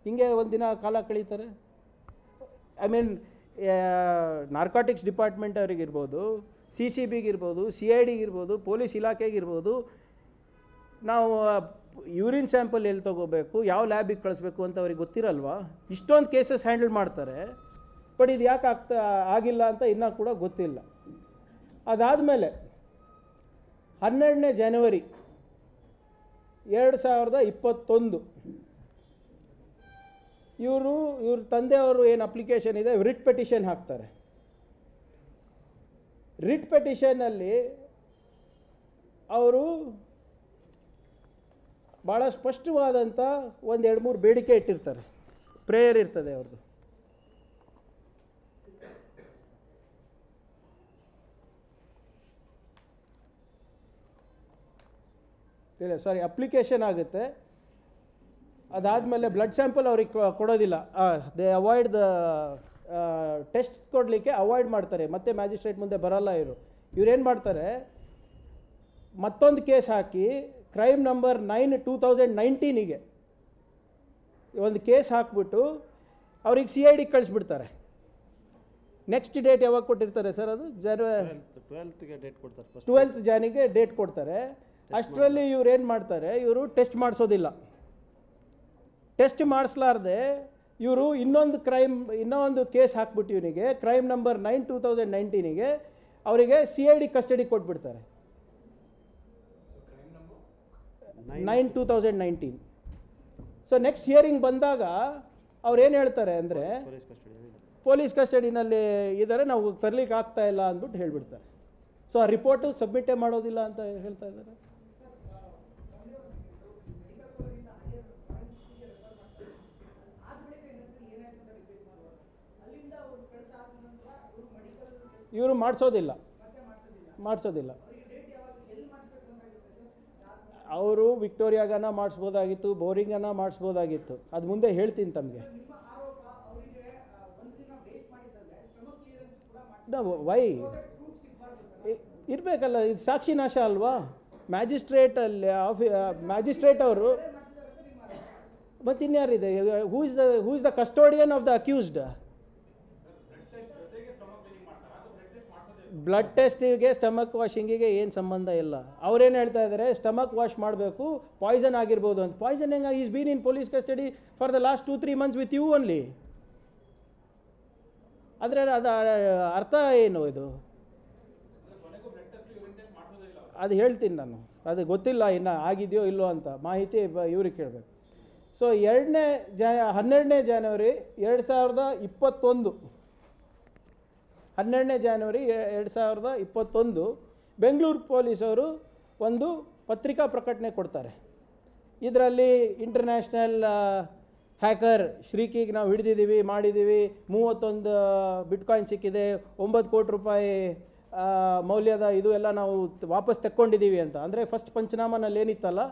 ಹಿಂಗೆ ಒಂದು ದಿನ ಕಾಲ ಕಳೀತಾರೆ. I mean narcotics department ಅವರಿಗಿರ್ಬೋದು, CCBಗಿರ್ಬೋದು, CIDಗಿರ್ಬೋದು, police ಇಲಾಖೆಗಿರ್ಬೋದು, ನಾವು ಯೂರಿನ್ ಸ್ಯಾಂಪಲ್ ಎಲ್ಲಿ ತೊಗೋಬೇಕು, ಯಾವ ಲ್ಯಾಬಿಗೆ ಕಳಿಸ್ಬೇಕು ಅಂತ ಅವ್ರಿಗೆ ಗೊತ್ತಿರಲ್ವಾ? ಇಷ್ಟೊಂದು ಕೇಸಸ್ ಹ್ಯಾಂಡಲ್ ಮಾಡ್ತಾರೆ, ಬಟ್ ಇದು ಯಾಕೆ ಆಗಿಲ್ಲ ಅಂತ ಇನ್ನೂ ಕೂಡ ಗೊತ್ತಿಲ್ಲ. ಅದಾದಮೇಲೆ 12ನೇ ಜನವರಿ 2021 ಇವ್ರ ತಂದೆಯವರು ಏನು ಅಪ್ಲಿಕೇಶನ್ ಇದೆ, ರಿಟ್ ಪೆಟಿಷನ್ ಹಾಕ್ತಾರೆ. ರಿಟ್ ಪೆಟಿಷನಲ್ಲಿ ಅವರು ಭಾಳ ಸ್ಪಷ್ಟವಾದಂಥ 1-2-3 ಬೇಡಿಕೆ ಇಟ್ಟಿರ್ತಾರೆ. ಪ್ರೇಯರ್ ಇರ್ತದೆ ಅವ್ರದ್ದು. ಇಲ್ಲ ಸಾರಿ, ಅಪ್ಲಿಕೇಶನ್ ಆಗುತ್ತೆ. ಅದಾದಮೇಲೆ ಬ್ಲಡ್ ಸ್ಯಾಂಪಲ್ ಅವ್ರಿಗೆ ಕೊಡೋದಿಲ್ಲ. ದೇ ಅವಾಯ್ಡ್ ದ ಟೆಸ್ಟ್ ಕೊಡಲಿಕ್ಕೆ ಅವಾಯ್ಡ್ ಮಾಡ್ತಾರೆ. ಮತ್ತೆ ಮ್ಯಾಜಿಸ್ಟ್ರೇಟ್ ಮುಂದೆ ಬರಲ್ಲ ಇವ್ರೇನು ಮಾಡ್ತಾರೆ, ಮತ್ತೊಂದು ಕೇಸ್ ಹಾಕಿ ಕ್ರೈಮ್ ನಂಬರ್ 9 2019ಗೆ ಒಂದು ಕೇಸ್ ಹಾಕ್ಬಿಟ್ಟು ಅವ್ರಿಗೆ CID ಕಳಿಸ್ಬಿಡ್ತಾರೆ. ನೆಕ್ಸ್ಟ್ ಡೇಟ್ ಯಾವಾಗ ಕೊಟ್ಟಿರ್ತಾರೆ ಸರ್? ಅದು ಟ್ವೆಲ್ತ್ಗೆ ಡೇಟ್ ಕೊಡ್ತಾರೆ. 12th ಜಾನಿಗೆ ಡೇಟ್ ಕೊಡ್ತಾರೆ. ಅಷ್ಟರಲ್ಲಿ ಇವ್ರೇನು ಮಾಡ್ತಾರೆ, ಇವರು ಟೆಸ್ಟ್ ಮಾಡಿಸೋದಿಲ್ಲ. ಟೆಸ್ಟ್ ಮಾಡಿಸ್ಲಾರ್ದೆ ಇವರು ಇನ್ನೊಂದು ಕೇಸ್ ಹಾಕ್ಬಿಟ್ಟು ಇವನಿಗೆ ಕ್ರೈಮ್ ನಂಬರ್ 9 2019ಗೆ ಅವರಿಗೆ CID ಕಸ್ಟಡಿ ಕೊಟ್ಬಿಡ್ತಾರೆ. 9 2019. ಸೊ ನೆಕ್ಸ್ಟ್ ಹಿಯರಿಂಗ್ ಬಂದಾಗ ಅವ್ರೇನು ಹೇಳ್ತಾರೆ ಅಂದರೆ, ಪೊಲೀಸ್ ಕಸ್ಟಡಿನಲ್ಲಿ ಇದ್ದಾರೆ, ನಾವು ತರಲಿಕ್ಕೆ ಆಗ್ತಾ ಇಲ್ಲ ಅಂದ್ಬಿಟ್ಟು ಹೇಳಿಬಿಡ್ತಾರೆ. ಸೊ ಆ ರಿಪೋರ್ಟು ಸಬ್ಮಿಟೇ ಮಾಡೋದಿಲ್ಲ ಅಂತ ಹೇಳ್ತಾ ಇದ್ದಾರೆ. ಇವರು ಮಾಡಿಸೋದಿಲ್ಲ. ಅವರು ವಿಕ್ಟೋರಿಯಾಗನ ಮಾಡಿಸ್ಬೋದಾಗಿತ್ತು, ಬೋರಿಂಗನ್ನು ಮಾಡಿಸ್ಬೋದಾಗಿತ್ತು. ಅದು ಮುಂದೆ ಹೇಳ್ತೀನಿ ತಮಗೆ. ವೈ ಇರಬೇಕಲ್ಲ, ಇದು ಸಾಕ್ಷಿ ನಾಶ ಅಲ್ವಾ? ಮ್ಯಾಜಿಸ್ಟ್ರೇಟ್ ಅವರು ಮತ್ತು ಇನ್ಯಾರಿದೆ? Who is the custodian of the accused? Blood ಟೆಸ್ಟಿಗೆ ಸ್ಟಮಕ್ ವಾಷಿಂಗಿಗೆ ಏನು ಸಂಬಂಧ ಇಲ್ಲ. ಅವ್ರೇನು ಹೇಳ್ತಾ ಇದ್ದಾರೆ, ಸ್ಟಮಕ್ ವಾಶ್ ಮಾಡಬೇಕು, ಪಾಯ್ಸನ್ ಆಗಿರ್ಬೋದು ಅಂತ. ಪಾಯ್ಸನ್ ಹೆಂಗೆ? Is been in police custody for the last 2-3 months with you only. ಆದರೆ ಅದು ಅರ್ಥ ಏನು? ಇದು ಅದು ಹೇಳ್ತೀನಿ ನಾನು, ಅದು ಗೊತ್ತಿಲ್ಲ ಇನ್ನು ಆಗಿದೆಯೋ ಇಲ್ಲೋ ಅಂತ ಮಾಹಿತಿ ಇವ್ರಿಗೆ ಕೇಳಬೇಕು. ಸೊ 12ನೇ ಜನವರಿ 2021, 12ನೇ ಜನವರಿ 2021 ಬೆಂಗಳೂರು ಪೊಲೀಸವರು ಒಂದು ಪತ್ರಿಕಾ ಪ್ರಕಟಣೆ ಕೊಡ್ತಾರೆ. ಇದರಲ್ಲಿ ಇಂಟರ್ನ್ಯಾಷನಲ್ ಹ್ಯಾಕರ್ ಶ್ರೀಕಿಗೆ ನಾವು ಹಿಡಿದಿದ್ದೀವಿ, ಮಾಡಿದ್ದೀವಿ, 31 ಬಿಟ್ಕಾಯಿನ್ ಸಿಕ್ಕಿದೆ, 9 ಕೋಟಿ ರೂಪಾಯಿ ಮೌಲ್ಯದ ಇದು ಎಲ್ಲ ನಾವು ವಾಪಸ್ ತೆಕ್ಕೊಂಡಿದ್ದೀವಿ ಅಂತ. ಅಂದರೆ ಫಸ್ಟ್ ಪಂಚನಾಮನಲ್ಲಿ ಏನಿತ್ತಲ್ಲ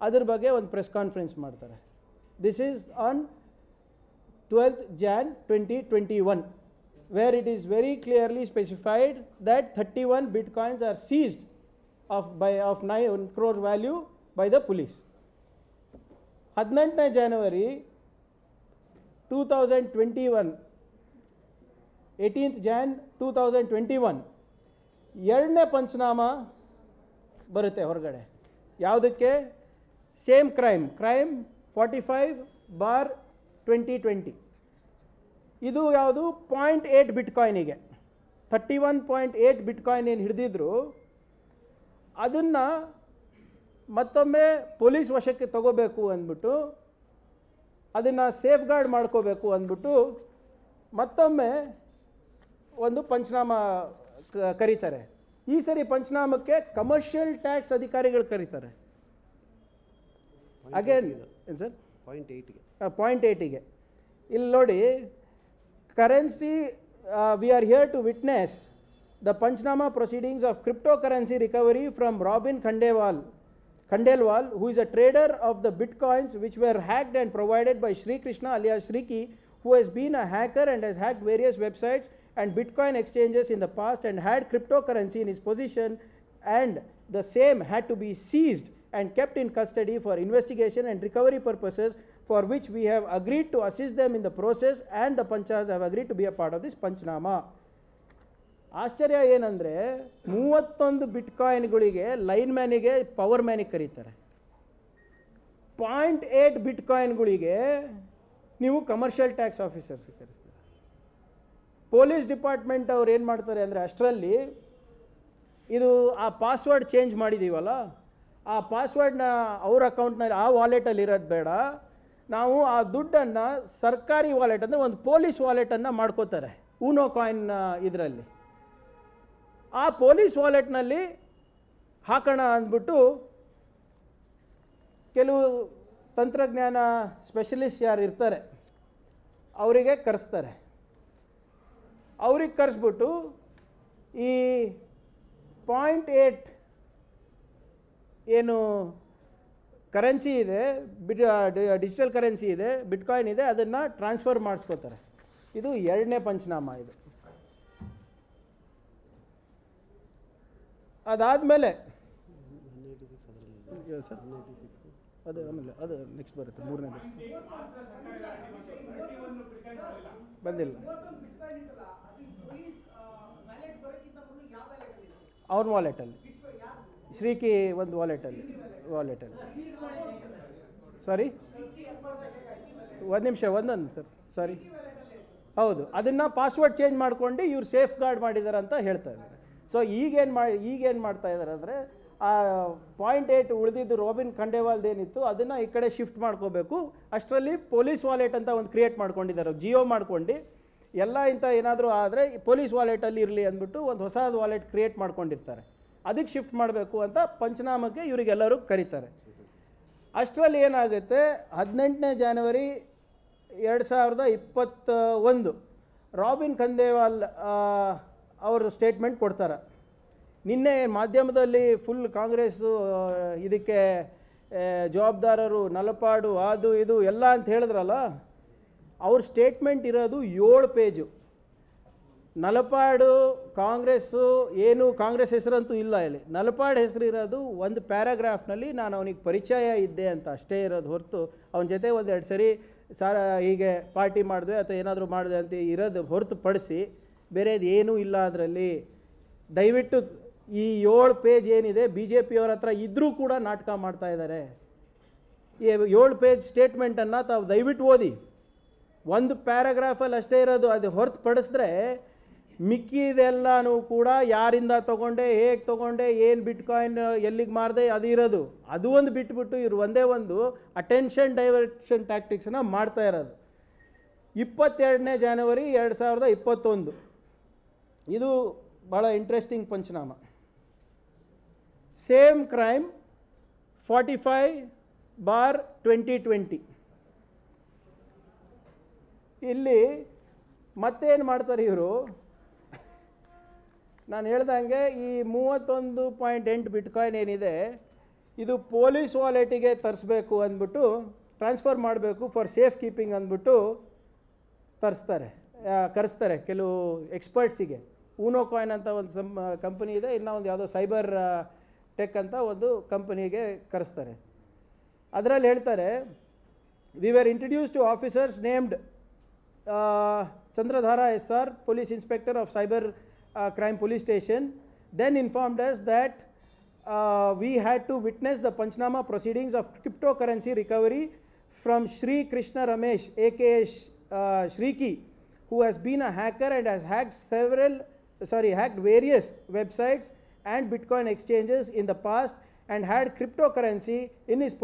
ಅದ್ರ ಬಗ್ಗೆ ಒಂದು ಪ್ರೆಸ್ ಕಾನ್ಫರೆನ್ಸ್ ಮಾಡ್ತಾರೆ. This is on 12th Jan 2021, where it is very clearly specified that 31 bitcoins are seized of 9 crore value by the police. 18ನೇ ಜನವರಿ 2021 18th Jan 2021 ಎರಡನೇ ಪಂಚನಾಮ ಬರುತ್ತೆ ಹೊರಗಡೆ. ಯಾವುದಕ್ಕೆ? Same crime 45/2020. ಇದು ಯಾವುದು? 0.8 ಬಿಟ್ಕಾಯಿನಿಗೆ 31.8 ಬಿಟ್ಕಾಯಿನ್ ಏನು ಹಿಡಿದಿದ್ರು ಅದನ್ನು ಮತ್ತೊಮ್ಮೆ ಪೊಲೀಸ್ ವಶಕ್ಕೆ ತಗೋಬೇಕು ಅಂದ್ಬಿಟ್ಟು, ಅದನ್ನು ಸೇಫ್ ಗಾರ್ಡ್ ಮಾಡ್ಕೋಬೇಕು ಅಂದ್ಬಿಟ್ಟು ಮತ್ತೊಮ್ಮೆ ಒಂದು ಪಂಚನಾಮ ಕರೀತಾರೆ. ಈ ಸರಿ ಪಂಚನಾಮಕ್ಕೆ ಕಮರ್ಷಿಯಲ್ ಟ್ಯಾಕ್ಸ್ ಅಧಿಕಾರಿಗಳು ಕರೀತಾರೆ. ಅಗೇನ್ ಏನು ಸರ್? 0.8ಗೆ. ಇಲ್ಲಿ ನೋಡಿ, currency we are here to witness the panchnama proceedings of cryptocurrency recovery from Robin Khandelwal, who is a trader of the bitcoins which were hacked and provided by Sri Krishna alias Sriki, who has been a hacker and has hacked various websites and bitcoin exchanges in the past and had cryptocurrency in his possession, and the same had to be seized and kept in custody for investigation and recovery purposes, for which we have agreed to assist them in the process, and the panchas have agreed to be a part of this panchnama. ಆಶ್ಚರ್ಯ ಏನಂದರೆ 31 ಬಿಟ್ಕಾಯಿನ್ಗಳಿಗೆ line ಮ್ಯಾನಿಗೆ power ಮ್ಯಾನಿಗೆ ಕರೀತಾರೆ. 0.8 ಬಿಟ್ಕಾಯಿನ್ಗಳಿಗೆ ನೀವು commercial tax officers ಕರೆಸ್ತಾರೆ. Police department ಅವ್ರು ಏನು ಮಾಡ್ತಾರೆ ಅಂದರೆ, ಅಷ್ಟರಲ್ಲಿ ಇದು ಆ ಪಾಸ್ವರ್ಡ್ ಚೇಂಜ್ ಮಾಡಿದ್ದೀವಲ್ಲ, ಆ ಪಾಸ್ವರ್ಡ್ನ ಅವ್ರ ಅಕೌಂಟ್ನಲ್ಲಿ ಆ ವಾಲೆಟಲ್ಲಿ ಇರೋದು ಬೇಡ, ನಾವು ಆ ದುಡ್ಡನ್ನು ಸರ್ಕಾರಿ ವಾಲೆಟ್ ಅಂದರೆ ಒಂದು ಪೊಲೀಸ್ ವಾಲೆಟನ್ನು ಮಾಡ್ಕೋತಾರೆ ಊನೋ ಕಾಯಿನ್ ಇದರಲ್ಲಿ. ಆ ಪೊಲೀಸ್ ವಾಲೆಟ್ನಲ್ಲಿ ಹಾಕೋಣ ಅಂದ್ಬಿಟ್ಟು ಕೆಲವು ತಂತ್ರಜ್ಞಾನ ಸ್ಪೆಷಲಿಸ್ಟ್ ಯಾರು ಇರ್ತಾರೆ ಅವರಿಗೆ ಕರೆಸ್ತಾರೆ. ಅವ್ರಿಗೆ ಕರೆಸ್ಬಿಟ್ಟು ಈ 0.8 ಏನು ಕರೆನ್ಸಿ ಇದೆ, ಡಿಜಿಟಲ್ ಕರೆನ್ಸಿ ಇದೆ, ಬಿಟ್ಕಾಯಿನ್ ಇದೆ, ಅದನ್ನು ಟ್ರಾನ್ಸ್ಫರ್ ಮಾಡಿಸ್ಕೋತಾರೆ. ಇದು ಎರಡನೇ ಪಂಚನಾಮ. ಇದು ಅದಾದಮೇಲೆ ಅದು ಆಮೇಲೆ ಅದು ನೆಕ್ಸ್ಟ್ ಬರುತ್ತೆ, ಮೂರನೇದು ಬಂದಿಲ್ಲ. ಅವ್ರ ವಾಲೆಟಲ್ಲಿ, ಶ್ರೀಕಿ ಒಂದು ವಾಲೆಟಲ್ಲಿ ಸಾರಿ ಒಂದು ನಿಮಿಷ ಒಂದೊಂದು ಸರ್ ಸಾರಿ ಹೌದು, ಅದನ್ನು ಪಾಸ್ವರ್ಡ್ ಚೇಂಜ್ ಮಾಡ್ಕೊಂಡು ಇವ್ರು ಸೇಫ್ ಗಾರ್ಡ್ ಮಾಡಿದ್ದಾರೆ ಅಂತ ಹೇಳ್ತಾ ಇದ್ದಾರೆ. ಸೊ ಈಗೇನು ಮಾಡ್ತಾ ಇದ್ದಾರೆ ಅಂದರೆ, ಆ 0.8 ಉಳಿದಿದ್ದು ರಾಬಿನ್ ಖಂಡೇವಾಲ್ದು ಏನಿತ್ತು ಅದನ್ನು ಈ ಕಡೆ ಶಿಫ್ಟ್ ಮಾಡ್ಕೋಬೇಕು. ಅಷ್ಟರಲ್ಲಿ ಪೊಲೀಸ್ ವಾಲೆಟ್ ಅಂತ ಒಂದು ಕ್ರಿಯೇಟ್ ಮಾಡ್ಕೊಂಡಿದ್ದಾರೆ, ಜಿಯೋ ಮಾಡ್ಕೊಂಡು ಎಲ್ಲ ಇಂಥ ಏನಾದರೂ ಆದರೆ ಪೊಲೀಸ್ ವಾಲೆಟಲ್ಲಿ ಇರಲಿ ಅಂದ್ಬಿಟ್ಟು ಒಂದು ಹೊಸದು ವಾಲೆಟ್ ಕ್ರಿಯೇಟ್ ಮಾಡ್ಕೊಂಡಿರ್ತಾರೆ. ಅದಕ್ಕೆ ಶಿಫ್ಟ್ ಮಾಡಬೇಕು ಅಂತ ಪಂಚನಾಮಕ್ಕೆ ಇವರಿಗೆಲ್ಲರೂ ಕರೀತಾರೆ. ಅಷ್ಟರಲ್ಲಿ ಏನಾಗುತ್ತೆ, 18ನೇ ಜನವರಿ 2021 ರಾಬಿನ್ ಖಂಡೇವಾಲ್ ಅವರು ಸ್ಟೇಟ್ಮೆಂಟ್ ಕೊಡ್ತಾರೆ. ನಿನ್ನೆ ಮಾಧ್ಯಮದಲ್ಲಿ ಫುಲ್ ಕಾಂಗ್ರೆಸ್ಸು ಇದಕ್ಕೆ ಜವಾಬ್ದಾರರು, ನಲಪಾಡು, ಅದು ಇದು ಎಲ್ಲ ಅಂತ ಹೇಳಿದ್ರಲ್ಲ, ಅವ್ರ ಸ್ಟೇಟ್ಮೆಂಟ್ ಇರೋದು 7 ಪೇಜು. ನಲಪಾಡು ಕಾಂಗ್ರೆಸ್ಸು ಏನು ಕಾಂಗ್ರೆಸ್ ಹೆಸರಂತೂ ಇಲ್ಲ ಇಲ್ಲಿ, ನಲಪಾಡು ಹೆಸರು ಇರೋದು ಒಂದು ಪ್ಯಾರಾಗ್ರಾಫ್ನಲ್ಲಿ ನಾನು ಅವನಿಗೆ ಪರಿಚಯ ಇದ್ದೆ ಅಂತ ಅಷ್ಟೇ ಇರೋದು ಹೊರತು ಅವನ ಜೊತೆ ಒಂದೆರಡು ಸರಿ ಹೀಗೆ ಪಾರ್ಟಿ ಮಾಡಿದೆ ಅಥವಾ ಏನಾದರೂ ಮಾಡಿದೆ ಅಂತ ಇರೋದು ಹೊರತುಪಡಿಸಿ ಬೇರೆದು ಏನೂ ಇಲ್ಲ ಅದರಲ್ಲಿ. ದಯವಿಟ್ಟು ಈ 7 ಪೇಜ್ ಏನಿದೆ ಬಿ ಜೆ ಪಿಯವ್ರ ಹತ್ರ ಇದ್ದರೂ ಕೂಡ ನಾಟಕ ಮಾಡ್ತಾ ಇದ್ದಾರೆ. ಈ 7 ಪೇಜ್ ಸ್ಟೇಟ್ಮೆಂಟನ್ನು ತಾವು ದಯವಿಟ್ಟು ಓದಿ. ಒಂದು ಪ್ಯಾರಾಗ್ರಾಫಲ್ಲಿ ಅಷ್ಟೇ ಇರೋದು, ಅದು ಹೊರತುಪಡಿಸಿದ್ರೆ ಮಿಕ್ಕಿದೆಲ್ಲನೂ ಕೂಡ ಯಾರಿಂದ ತೊಗೊಂಡೆ, ಹೇಗೆ ತೊಗೊಂಡೆ, ಏನು ಬಿಟ್ಕಾಯಿನ್ ಎಲ್ಲಿಗೆ ಮಾರಿದೆ ಅದು ಇರೋದು. ಅದು ಒಂದು ಬಿಟ್ಬಿಟ್ಟು ಇವರು ಒಂದೇ ಒಂದು ಅಟೆನ್ಷನ್ ಡೈವರ್ಷನ್ ಟ್ಯಾಕ್ಟಿಕ್ಸನ್ನು ಮಾಡ್ತಾ ಇರೋದು. 22ನೇ ಜನವರಿ 2021 ಇದು ಭಾಳ ಇಂಟ್ರೆಸ್ಟಿಂಗ್ ಪಂಚನಾಮ. Same crime 45/2020. ಇಲ್ಲಿ ಮತ್ತೇನು ಮಾಡ್ತಾರೆ ಇವರು, ನಾನು ಹೇಳ್ದಂಗೆ ಈ 31.8 ಬಿಟ್ಕಾಯಿನ್ ಏನಿದೆ ಇದು ಪೊಲೀಸ್ ವಾಲೆಟಿಗೆ ತರಿಸ್ಬೇಕು ಅಂದ್ಬಿಟ್ಟು, ಟ್ರಾನ್ಸ್ಫರ್ ಮಾಡಬೇಕು ಫಾರ್ ಸೇಫ್ ಕೀಪಿಂಗ್ ಅಂದ್ಬಿಟ್ಟು ಕರೆಸ್ತಾರೆ ಕೆಲವು ಎಕ್ಸ್ಪರ್ಟ್ಸಿಗೆ. ಊನೋ ಕಾಯಿನ್ ಅಂತ ಒಂದು ಕಂಪನಿ ಇದೆ, ಇನ್ನೂ ಒಂದು ಯಾವುದೋ ಸೈಬರ್ ಟೆಕ್ ಅಂತ ಒಂದು ಕಂಪನಿಗೆ ಕರೆಸ್ತಾರೆ. ಅದರಲ್ಲಿ ಹೇಳ್ತಾರೆ, we were introduced to officers named Chandradhara SR, Police Inspector of Cyber Crime Police Station, then informed us that we had to witness the Panchnama proceedings of cryptocurrency recovery from Shri Krishna Ramesh, aka Shriki, who has been a hacker and has hacked various websites and Bitcoin exchanges in the past and had cryptocurrency in his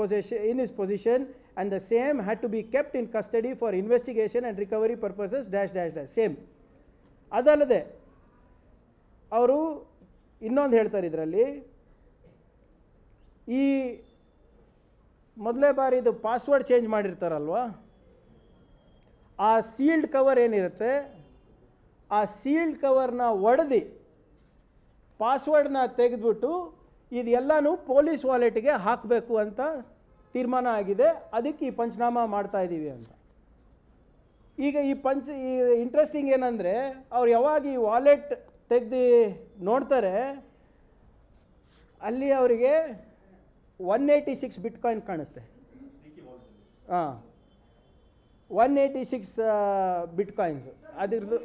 possession, and the same had to be kept in custody for investigation and recovery purposes -- same. ಅದಲ್ಲದೆ ಅವರು ಇನ್ನೊಂದು ಹೇಳ್ತಾರೆ ಇದರಲ್ಲಿ, ಈ ಮೊದಲೇ ಬಾರಿ ಇದು password change ಮಾಡಿರ್ತಾರಲ್ವ, ಆ ಸೀಲ್ಡ್ ಕವರ್ ಏನಿರುತ್ತೆ ಆ ಸೀಲ್ಡ್ ಕವರ್ನ ಒಡೆದು ಪಾಸ್ವರ್ಡ್ನ ತೆಗೆದುಬಿಟ್ಟು ಇದೆಲ್ಲನೂ ಪೊಲೀಸ್ ವಾಲೆಟ್ಗೆ ಹಾಕಬೇಕು ಅಂತ ತೀರ್ಮಾನ ಆಗಿದೆ. ಅದಕ್ಕೆ ಈ ಪಂಚನಾಮ ಮಾಡ್ತಾ ಇದ್ದೀವಿ ಅಂತ. ಈಗ ಈ ಇಂಟ್ರೆಸ್ಟಿಂಗ್ ಏನಂದರೆ, ಅವ್ರು ಯಾವಾಗ ಈ ವಾಲೆಟ್ ತೆಗೆದು ನೋಡ್ತಾರೆ, ಅಲ್ಲಿ ಅವರಿಗೆ 186 ಬಿಟ್ಕಾಯಿನ್ ಕಾಣುತ್ತೆ. ಹಾಂ, 186 ಬಿಟ್ಕಾಯಿನ್ಸ್. ಅದ್ರದ್ದು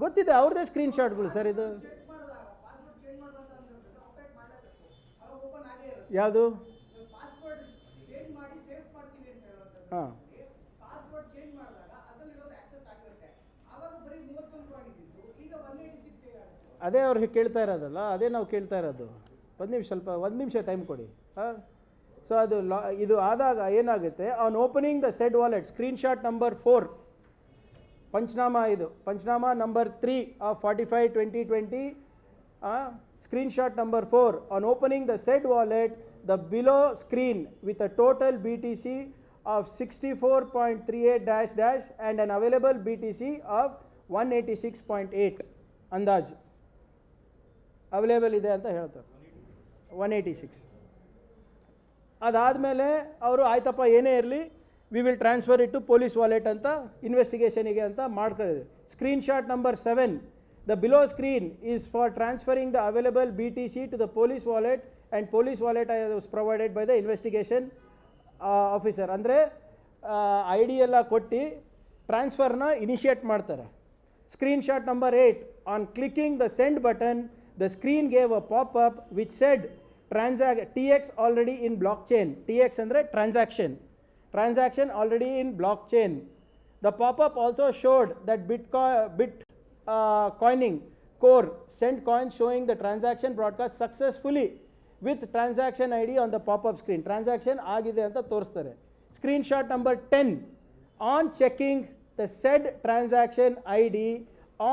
ಗೊತ್ತಿದೆ, ಅವ್ರದ್ದೇ ಸ್ಕ್ರೀನ್ಶಾಟ್ಗಳು ಸರ್ ಇದು. ಯಾವುದು? ಹಾಂ, ಅದೇ ಅವ್ರಿಗೆ ಕೇಳ್ತಾ ಇರೋದಲ್ಲ, ಅದೇ ನಾವು ಕೇಳ್ತಾ ಇರೋದು. ಒಂದು ನಿಮಿಷ ಟೈಮ್ ಕೊಡಿ. ಹಾಂ, ಸೊ ಅದು ಇದು ಆದಾಗ ಏನಾಗುತ್ತೆ, on opening the shed wallet, screenshot number 4 panchnama, ಇದು panchnama number 3 of 45/2020, screenshot number 4, on opening the said wallet, the below screen with a total BTC of 64.38 - and an available BTC of 186.8 ಅಂದಾಜು available ಇದೆ ಅಂತ ಹೇಳ್ತಾರೆ. 186. ಅದಾದಮೇಲೆ ಅವರು ಆಯ್ತಪ್ಪ ಏನೇ ಇರಲಿ, we will transfer it to police wallet ಅಂತ ಇನ್ವೆಸ್ಟಿಗೇಷನಿಗೆ ಅಂತ ಮಾಡ್ಕೊಂಡಿದೆ. Screenshot number 7, the below screen is for transferring the available BTC to the police wallet, and police wallet was provided by the investigation officer. ಅಂದರೆ I D ಎಲ್ಲ ಕೊಟ್ಟು ಟ್ರಾನ್ಸ್ಫರ್ನ initiate ಮಾಡ್ತಾರೆ. Screenshot number 8, on clicking the send button, the screen gave a pop-up which said TX already in blockchain. TX ಅಂದರೆ transaction already in blockchain. The pop-up also showed that coining core sent coins showing the transaction broadcast successfully with transaction ID on the pop-up screen. Transaction ಆಗಿದೆ ಅಂತ ತೋರಿಸ್ತಾರೆ. Screenshot number 10, on checking the said transaction ID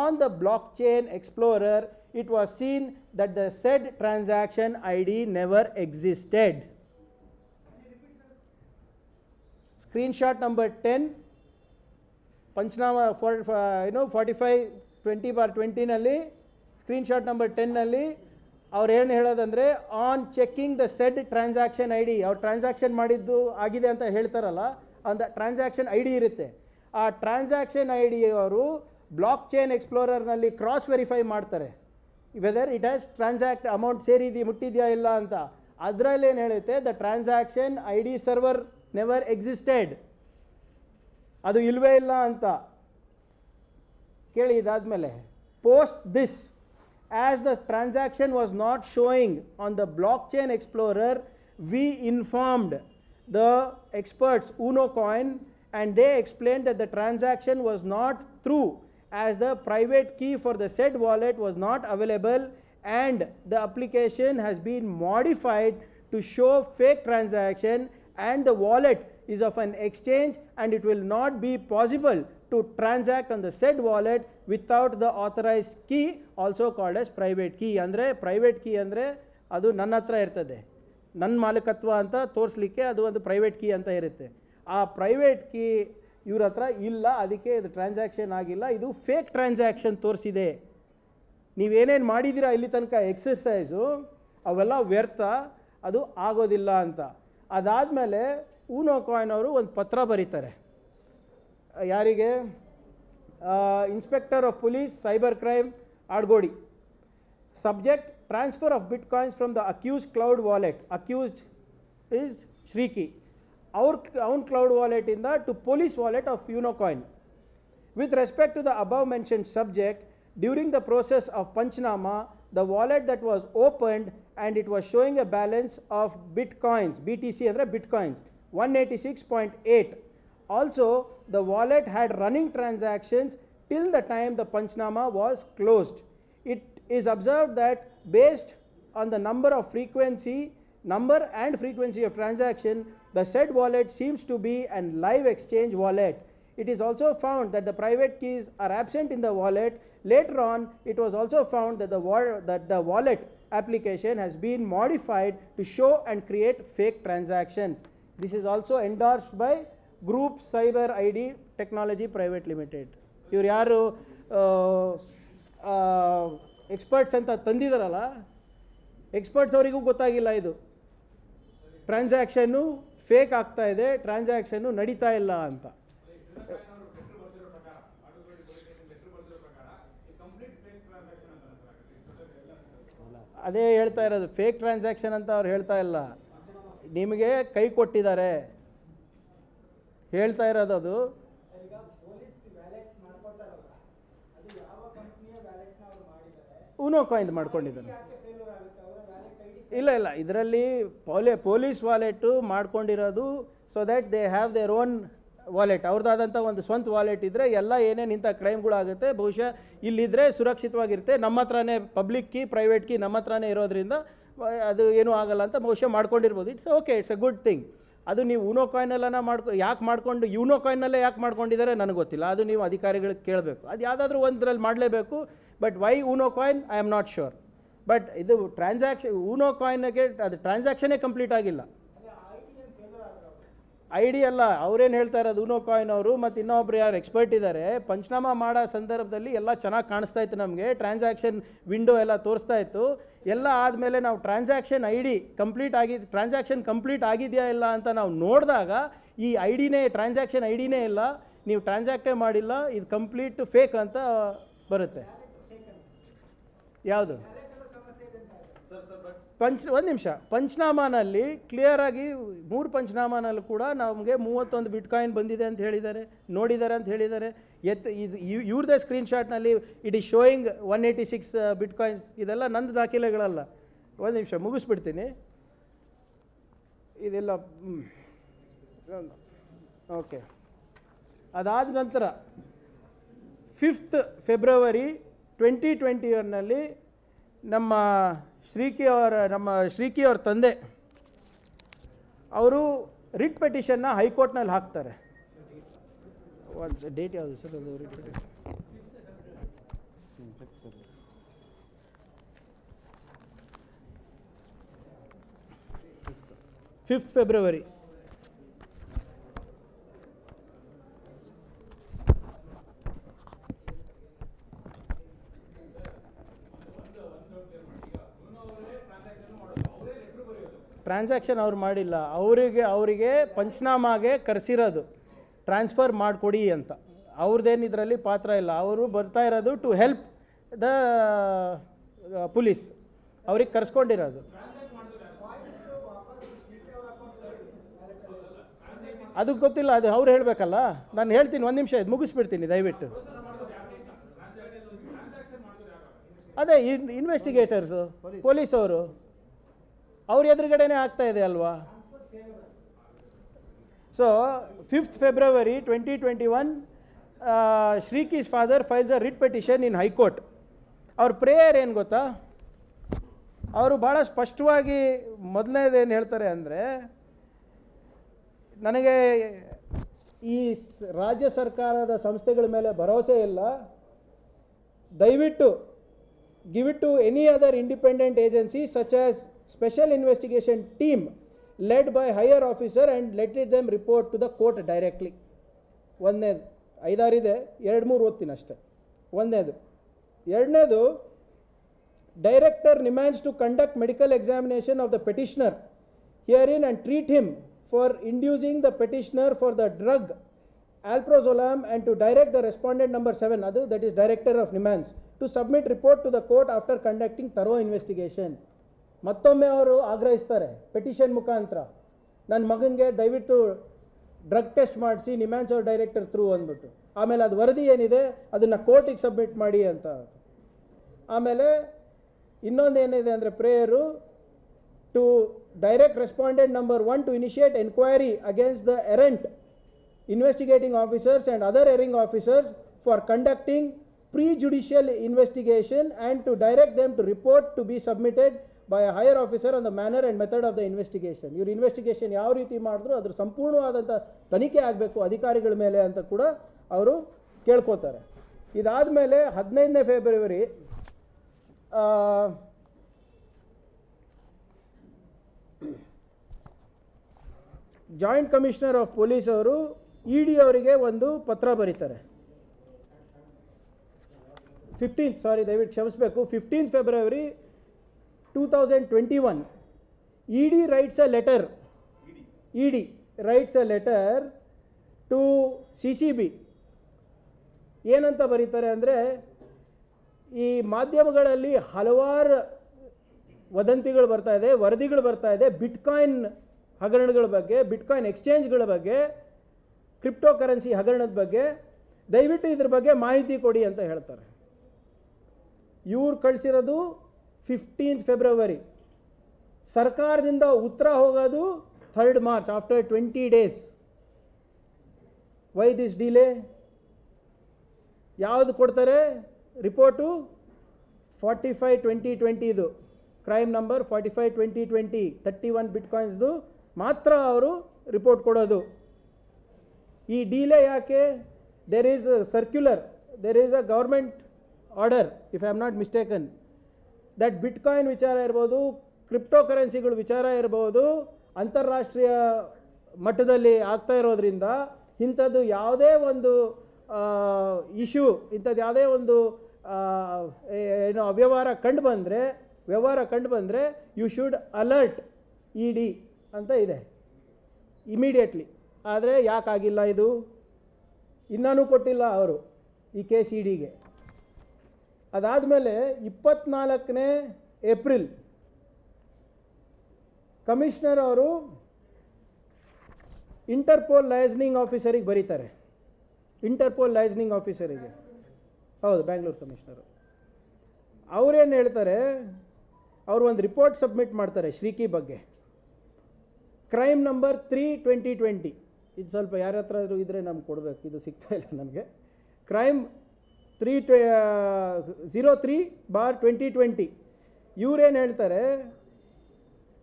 on the blockchain explorer, it was seen that the said transaction ID never existed. Screenshot number 10, panchnama 45/20 ನಲ್ಲಿ screenshot number 10 ನಲ್ಲಿ ಅವ್ರು ಏನು ಹೇಳೋದಂದರೆ, on checking the said transaction I D, ಅವ್ರು transaction ಮಾಡಿದ್ದು ಆಗಿದೆ ಅಂತ ಹೇಳ್ತಾರಲ್ಲ, ಅಂತ ಟ್ರಾನ್ಸಾಕ್ಷನ್ ಐ ಡಿ ಇರುತ್ತೆ. ಆ ಟ್ರಾನ್ಸಾಕ್ಷನ್ ಐ ಡಿ ಅವರು ಬ್ಲಾಕ್ ಚೈನ್ ಎಕ್ಸ್ಪ್ಲೋರರ್ನಲ್ಲಿ ಕ್ರಾಸ್ ವೆರಿಫೈ ಮಾಡ್ತಾರೆ, whether it has transact amount ಮುಟ್ಟಿದೆಯಾ ಇಲ್ಲ ಅಂತ. ಅದರಲ್ಲಿ ಏನು ಹೇಳುತ್ತೆ, the transaction I D server never existed, ಅದು ಇಲ್ಲವೇ ಇಲ್ಲ ಅಂತ ಕೇಳಿ. ಇದಾದಮೇಲೆ post this, as the transaction was not showing on the blockchain explorer, we informed the experts UnoCoin, and they explained that the transaction was not through, as the private key for the said wallet was not available, and the application has been modified to show fake transaction, and the wallet is of an exchange, and it will not be possible to transact on the said wallet without the authorized key, also called as private key. ಅಂದರೆ private key ಅಂದರೆ ಅದು ನನ್ನ ಹತ್ರ ಇರ್ತದೆ, ನನ್ನ ಮಾಲೀಕತ್ವ ಅಂತ ತೋರಿಸ್ಲಿಕ್ಕೆ ಅದು ಒಂದು ಪ್ರೈವೇಟ್ ಕೀ ಅಂತ ಇರುತ್ತೆ. ಆ ಪ್ರೈವೇಟ್ ಕೀ ಇವ್ರ ಹತ್ರ ಇಲ್ಲ, ಅದಕ್ಕೆ ಇದು ಟ್ರಾನ್ಸಾಕ್ಷನ್ ಆಗಿಲ್ಲ, ಇದು ಫೇಕ್ ಟ್ರಾನ್ಸಾಕ್ಷನ್ ತೋರಿಸಿದೆ. ನೀವೇನೇನು ಮಾಡಿದ್ದೀರಾ ಇಲ್ಲಿ ತನಕ ಎಕ್ಸರ್ಸೈಸು ಅವೆಲ್ಲ ವ್ಯರ್ಥ, ಅದು ಆಗೋದಿಲ್ಲ ಅಂತ. ಅದಾದಮೇಲೆ UnoCoin ಅವರು ಒಂದು ಪತ್ರ ಬರೀತಾರೆ, ಯಾರಿಗೆ? Inspector of police cyber crime Adugodi. Subject, transfer of bitcoins from the accused cloud wallet. Accused is Sriki. ಅವ್ನ ಕ್ಲೌಡ್ ವಾಲೆಟಿಂದ to police wallet of UnoCoin. With respect to the above mentioned subject, during the process of Panchnama, the wallet that was opened and it was showing a balance of bitcoins, BTC andre bitcoins, 186.8. Also, the wallet had running transactions till the time the Panchnama was closed. It is observed that based on the number and frequency of transaction, the said wallet seems to be an live exchange wallet. It is also found that the private keys are absent in the wallet. Later on, it was also found that the wallet application has been modified to show and create fake transactions. This is also endorsed by Group Cyber ID Technology Private Limited. ಇವ್ರು ಯಾರು experts ಅಂತ ತಂದಿದ್ದಾರಲ್ಲ, experts ಅವರಿಗೂ ಗೊತ್ತಾಗಿಲ್ಲ ಇದು transaction fake ಆಗ್ತಾ ಇದೆ, transaction ನಡೀತಾ ಇಲ್ಲ ಅಂತ. ಅದೇ ಹೇಳ್ತಾ ಇರೋದು, ಫೇಕ್ ಟ್ರಾನ್ಸಾಕ್ಷನ್ ಅಂತ ಅವ್ರು ಹೇಳ್ತಾ ಇಲ್ಲ, ನಿಮಗೆ ಕೈ ಕೊಟ್ಟಿದ್ದಾರೆ ಹೇಳ್ತಾ ಇರೋದು. ಅದು ಊನೋ ಕಾಯಿನ್ ಮಾಡ್ಕೊಂಡಿದ್ದಾನೆ. ಇಲ್ಲ ಇದರಲ್ಲಿ ಪೊಲೀಸ್ ವಾಲೆಟು ಮಾಡ್ಕೊಂಡಿರೋದು so that they have their own wallet, ಅವ್ರದ್ದಾದಂಥ ಒಂದು ಸ್ವಂತ ವಾಲೆಟ್ ಇದ್ದರೆ ಎಲ್ಲ ಏನೇನು ಇಂಥ ಕ್ರೈಮ್ಗಳಾಗುತ್ತೆ ಬಹುಶಃ ಇಲ್ಲಿದ್ದರೆ ಸುರಕ್ಷಿತವಾಗಿರುತ್ತೆ. ನಮ್ಮ ಹತ್ರನೇ ಪಬ್ಲಿಕ್ ಕೀ ಪ್ರೈವೇಟ್ ಕೀ ನಮ್ಮ ಹತ್ರನೇ ಇರೋದ್ರಿಂದ ಅದು ಏನೂ ಆಗಲ್ಲ ಅಂತ ಬಹುಶಃ ಮಾಡ್ಕೊಂಡಿರ್ಬೋದು. It's okay, it's a good thing. ಅದು ನೀವು ಊನೋ ಕಾಯಿನೆಲ್ಲ ಯಾಕೆ ಮಾಡ್ಕೊಂಡು ಯೂನೋ ಕಾಯಿನಲ್ಲೇ ಯಾಕೆ ಮಾಡ್ಕೊಂಡಿದ್ದಾರೆ ನನಗೆ ಗೊತ್ತಿಲ್ಲ, ಅದು ನೀವು ಅಧಿಕಾರಿಗಳಿಗೆ ಕೇಳಬೇಕು. ಅದು ಯಾವುದಾದ್ರೂ ಒಂದರಲ್ಲಿ ಮಾಡಲೇಬೇಕು. But why Unocoin I am not sure. But ಇದು ಊನೋ ಕಾಯಿನ್ಗೆ ಅದು ಟ್ರಾನ್ಸಾಕ್ಷನೇ ಕಂಪ್ಲೀಟ್ ಆಗಿಲ್ಲ. ಐ ಡಿ ಅಲ್ಲ, ಅವರೇನು ಹೇಳ್ತಾ ಇರೋದು ಊನೋ ಕಾಯಿನ್ ಅವರು ಮತ್ತು ಇನ್ನೊಬ್ರು ಯಾರು ಎಕ್ಸ್ಪರ್ಟ್ ಇದ್ದಾರೆ, ಪಂಚನಾಮ ಮಾಡೋ ಸಂದರ್ಭದಲ್ಲಿ ಎಲ್ಲ ಚೆನ್ನಾಗಿ ಕಾಣಿಸ್ತಾ ಇತ್ತು ನಮಗೆ, ಟ್ರಾನ್ಸಾಕ್ಷನ್ ವಿಂಡೋ ಎಲ್ಲ ತೋರಿಸ್ತಾ ಇತ್ತು. ಎಲ್ಲ ಆದಮೇಲೆ ನಾವು ಟ್ರಾನ್ಸಾಕ್ಷನ್ ಕಂಪ್ಲೀಟ್ ಆಗಿದೆಯಾ ಇಲ್ಲ ಅಂತ ನಾವು ನೋಡಿದಾಗ ಈ ಟ್ರಾನ್ಸಾಕ್ಷನ್ ಐ ಡಿನೇ ಇಲ್ಲ, ನೀವು ಟ್ರಾನ್ಸಾಕ್ಟೇ ಮಾಡಿಲ್ಲ, ಇದು ಕಂಪ್ಲೀಟ್ ಫೇಕ್ ಅಂತ ಬರುತ್ತೆ. ಯಾವುದು ಒಂದು ನಿಮಿಷ, ಪಂಚನಾಮಾನಲ್ಲಿ ಕ್ಲಿಯರಾಗಿ 3 ಪಂಚನಾಮಾನಲ್ಲಿ ಕೂಡ ನಮಗೆ 31 ಬಿಟ್ಕಾಯಿನ್ ಬಂದಿದೆ ಅಂತ ಹೇಳಿದ್ದಾರೆ, ನೋಡಿದ್ದಾರೆ ಅಂತ ಹೇಳಿದ್ದಾರೆ. ಇವ್ರದೇ ಸ್ಕ್ರೀನ್ಶಾಟ್ನಲ್ಲಿ ಇಟ್ ಈಸ್ ಶೋಯಿಂಗ್ 186 ಬಿಟ್ಕಾಯಿನ್ಸ್. ಇದೆಲ್ಲ ನಂದು ದಾಖಲೆಗಳಲ್ಲ. ಒಂದು ನಿಮಿಷ ಮುಗಿಸ್ಬಿಡ್ತೀನಿ ಇದೆಲ್ಲ. ಓಕೆ, ಅದಾದ ನಂತರ 5th ಫೆಬ್ರವರಿ 2021ನಲ್ಲಿ ನಮ್ಮ ಶ್ರೀಕಿ ಅವ್ರ ತಂದೆ ಅವರು ರಿಟ್ ಪೆಟಿಷನ್ನ ಹೈಕೋರ್ಟ್ನಲ್ಲಿ ಹಾಕ್ತಾರೆ. ಒಂದು ಡೇಟ್ ಯಾವುದು ಸರ್ ಅದು writ petition? 5th February. Transaction ಅವ್ರು ಮಾಡಿಲ್ಲ, ಅವರಿಗೆ ಪಂಚನಾಮಾಗೆ ಕರೆಸಿರೋದು ಟ್ರಾನ್ಸ್ಫರ್ ಮಾಡಿಕೊಡಿ ಅಂತ. ಅವ್ರದ್ದೇನು ಇದರಲ್ಲಿ ಪಾತ್ರ ಇಲ್ಲ, ಅವರು ಬರ್ತಾ ಇರೋದು ಟು ಹೆಲ್ಪ್ ದ ಪೊಲೀಸ್, ಅವ್ರಿಗೆ ಕರೆಸ್ಕೊಂಡಿರೋದು. ಅದು ಗೊತ್ತಿಲ್ಲ, ಅದು ಅವ್ರು ಹೇಳಬೇಕಲ್ಲ. ನಾನು ಹೇಳ್ತೀನಿ, ಒಂದು ನಿಮಿಷ ಇದು ಮುಗಿಸ್ಬಿಡ್ತೀನಿ ದಯವಿಟ್ಟು. ಅದೇ ಇನ್ವೆಸ್ಟಿಗೇಟರ್ಸು, ಪೊಲೀಸವರು, ಅವ್ರ ಎದುರುಗಡೆನೇ ಆಗ್ತಾ ಇದೆ ಅಲ್ವಾ. ಸೊ 5th ಫೆಬ್ರವರಿ 2021 ಶ್ರೀಕಿ's father files a writ petition in high court. ಅವ್ರ ಪ್ರೇಯರ್ ಏನು ಗೊತ್ತಾ, ಅವರು ಭಾಳ ಸ್ಪಷ್ಟವಾಗಿ ಮೊದಲನೇದೇನು ಹೇಳ್ತಾರೆ ಅಂದರೆ, ನನಗೆ ಈ ರಾಜ್ಯ ಸರ್ಕಾರದ ಸಂಸ್ಥೆಗಳ ಮೇಲೆ ಭರವಸೆ ಇಲ್ಲ, ದಯವಿಟ್ಟು give it to any other independent agency such as special investigation team led by higher officer and let them report to the court directly. ಒಂದನೇದು 5-6 ಇದೆ, 2-3 ಓದ್ತೀನಿ ಅಷ್ಟೇ. ಒಂದನೇದು. ಎರಡನೇದು, director remands to conduct medical examination of the petitioner herein and treat him for inducing the petitioner for the drug alprazolam and to direct the respondent number 7, adu that is director of remands, to submit report to the court after conducting thorough investigation. ಮತ್ತೊಮ್ಮೆ ಅವರು ಆಗ್ರಹಿಸ್ತಾರೆ petition ಮುಖಾಂತರ, ನನ್ನ ಮಗನಿಗೆ ದಯವಿಟ್ಟು drug test ಮಾಡಿಸಿ ನಿಮ್ಯಾನ್ಸ್ ಅವ್ರ director through ಅಂದ್ಬಿಟ್ಟು, ಆಮೇಲೆ ಅದು ವರದಿ ಏನಿದೆ ಅದನ್ನು ಕೋರ್ಟಿಗೆ ಸಬ್ಮಿಟ್ ಮಾಡಿ ಅಂತ. ಆಮೇಲೆ ಇನ್ನೊಂದು ಏನಿದೆ ಅಂದರೆ prayer to direct respondent number 1 to initiate enquiry against the errant investigating officers and other erring officers for conducting pre-judicial investigation and to direct them to report to be submitted by a higher officer on the manner and method of the investigation. ಇವ್ರ investigation ಯಾವ ರೀತಿ ಮಾಡಿದ್ರು ಅದ್ರ ಸಂಪೂರ್ಣವಾದಂಥ ತನಿಖೆ ಆಗಬೇಕು ಅಧಿಕಾರಿಗಳ ಮೇಲೆ ಅಂತ ಕೂಡ ಅವರು ಕೇಳ್ಕೋತಾರೆ. ಇದಾದಮೇಲೆ 15ನೇ February joint commissioner of police ಅವರು ಇ ಡಿ ಅವರಿಗೆ ಒಂದು ಪತ್ರ ಬರೀತಾರೆ. 15th February 2021 ED writes a letter to CCB. ಏನಂತ ಬರೀತಾರೆ ಅಂದರೆ, ಈ ಮಾಧ್ಯಮಗಳಲ್ಲಿ ಹಲವಾರು ವದಂತಿಗಳು ಬರ್ತಾ ಇದೆ, ವರದಿಗಳು ಬರ್ತಾ ಇದೆ ಬಿಟ್ಕಾಯಿನ್ ಹಗರಣಗಳ ಬಗ್ಗೆ, ಬಿಟ್ಕಾಯಿನ್ ಎಕ್ಸ್ಚೇಂಜ್ಗಳ ಬಗ್ಗೆ, ಕ್ರಿಪ್ಟೋ ಕರೆನ್ಸಿ ಹಗರಣದ ಬಗ್ಗೆ, ದಯವಿಟ್ಟು ಇದ್ರ ಬಗ್ಗೆ ಮಾಹಿತಿ ಕೊಡಿ ಅಂತ ಹೇಳ್ತಾರೆ. ಇವ್ರು ಕಳಿಸಿರೋದು 15th ಫೆಬ್ರವರಿ. ಸರ್ಕಾರದಿಂದ ಉತ್ತರ ಹೋಗೋದು 3rd March, after 20 days. Why this delay? ಯಾವುದು ಕೊಡ್ತಾರೆ ರಿಪೋರ್ಟು? 45/2020 ಕ್ರೈಮ್ ನಂಬರ್ 45/2020 31 ಬಿಟ್ಕಾಯಿನ್ಸ್ದು ಮಾತ್ರ ಅವರು ರಿಪೋರ್ಟ್ ಕೊಡೋದು. ಈ ಡಿಲೇ ಯಾಕೆ? There is circular, there is a government order if I am not mistaken that bitcoin ವಿಚಾರ ಇರ್ಬೋದು, ಕ್ರಿಪ್ಟೋ ಕರೆನ್ಸಿಗಳು ವಿಚಾರ ಇರ್ಬೋದು, ಅಂತಾರಾಷ್ಟ್ರೀಯ ಮಟ್ಟದಲ್ಲಿ ಆಗ್ತಾ ಇರೋದ್ರಿಂದ ಇಂಥದ್ದು ಯಾವುದೇ ಒಂದು ಇಶ್ಯೂ, ಇಂಥದ್ದು ಯಾವುದೇ ಒಂದು ಏನೋ ವ್ಯವಹಾರ ಕಂಡು ಬಂದರೆ you should alert E D ಅಂತ ಇದೆ ಇಮಿಡಿಯೇಟ್ಲಿ. ಆದರೆ ಯಾಕಾಗಿಲ್ಲ ಇದು? ಇನ್ನೂ ಕೊಟ್ಟಿಲ್ಲ ಅವರು ಈ ಕೇಸ್ ಇ ಡಿಗೆ. ಅದಾದಮೇಲೆ 24ನೇ ಏಪ್ರಿಲ್ ಕಮಿಷನರ್ ಅವರು ಇಂಟರ್ಪೋಲ್ ಲೈಸನಿಂಗ್ ಆಫೀಸರಿಗೆ ಬರೀತಾರೆ. ಇಂಟರ್ಪೋಲ್ ಲೈಸನಿಂಗ್ ಆಫೀಸರಿಗೆ, ಹೌದು, ಬ್ಯಾಂಗ್ಳೂರು ಕಮಿಷನರು. ಅವರೇನು ಹೇಳ್ತಾರೆ, ಅವರು ಒಂದು ರಿಪೋರ್ಟ್ ಸಬ್ಮಿಟ್ ಮಾಡ್ತಾರೆ ಶ್ರೀಕಿ ಬಗ್ಗೆ. Crime number 3/2020. ಇದು ಸ್ವಲ್ಪ ಯಾರ ಹತ್ರ ಇದ್ದರೆ ನಮ್ಗೆ ಕೊಡಬೇಕು, ಇದು ಸಿಗ್ತಾ ಇಲ್ಲ ನನಗೆ. ಕ್ರೈಮ್ 03/2020. ಇವರೇನು ಹೇಳ್ತಾರೆ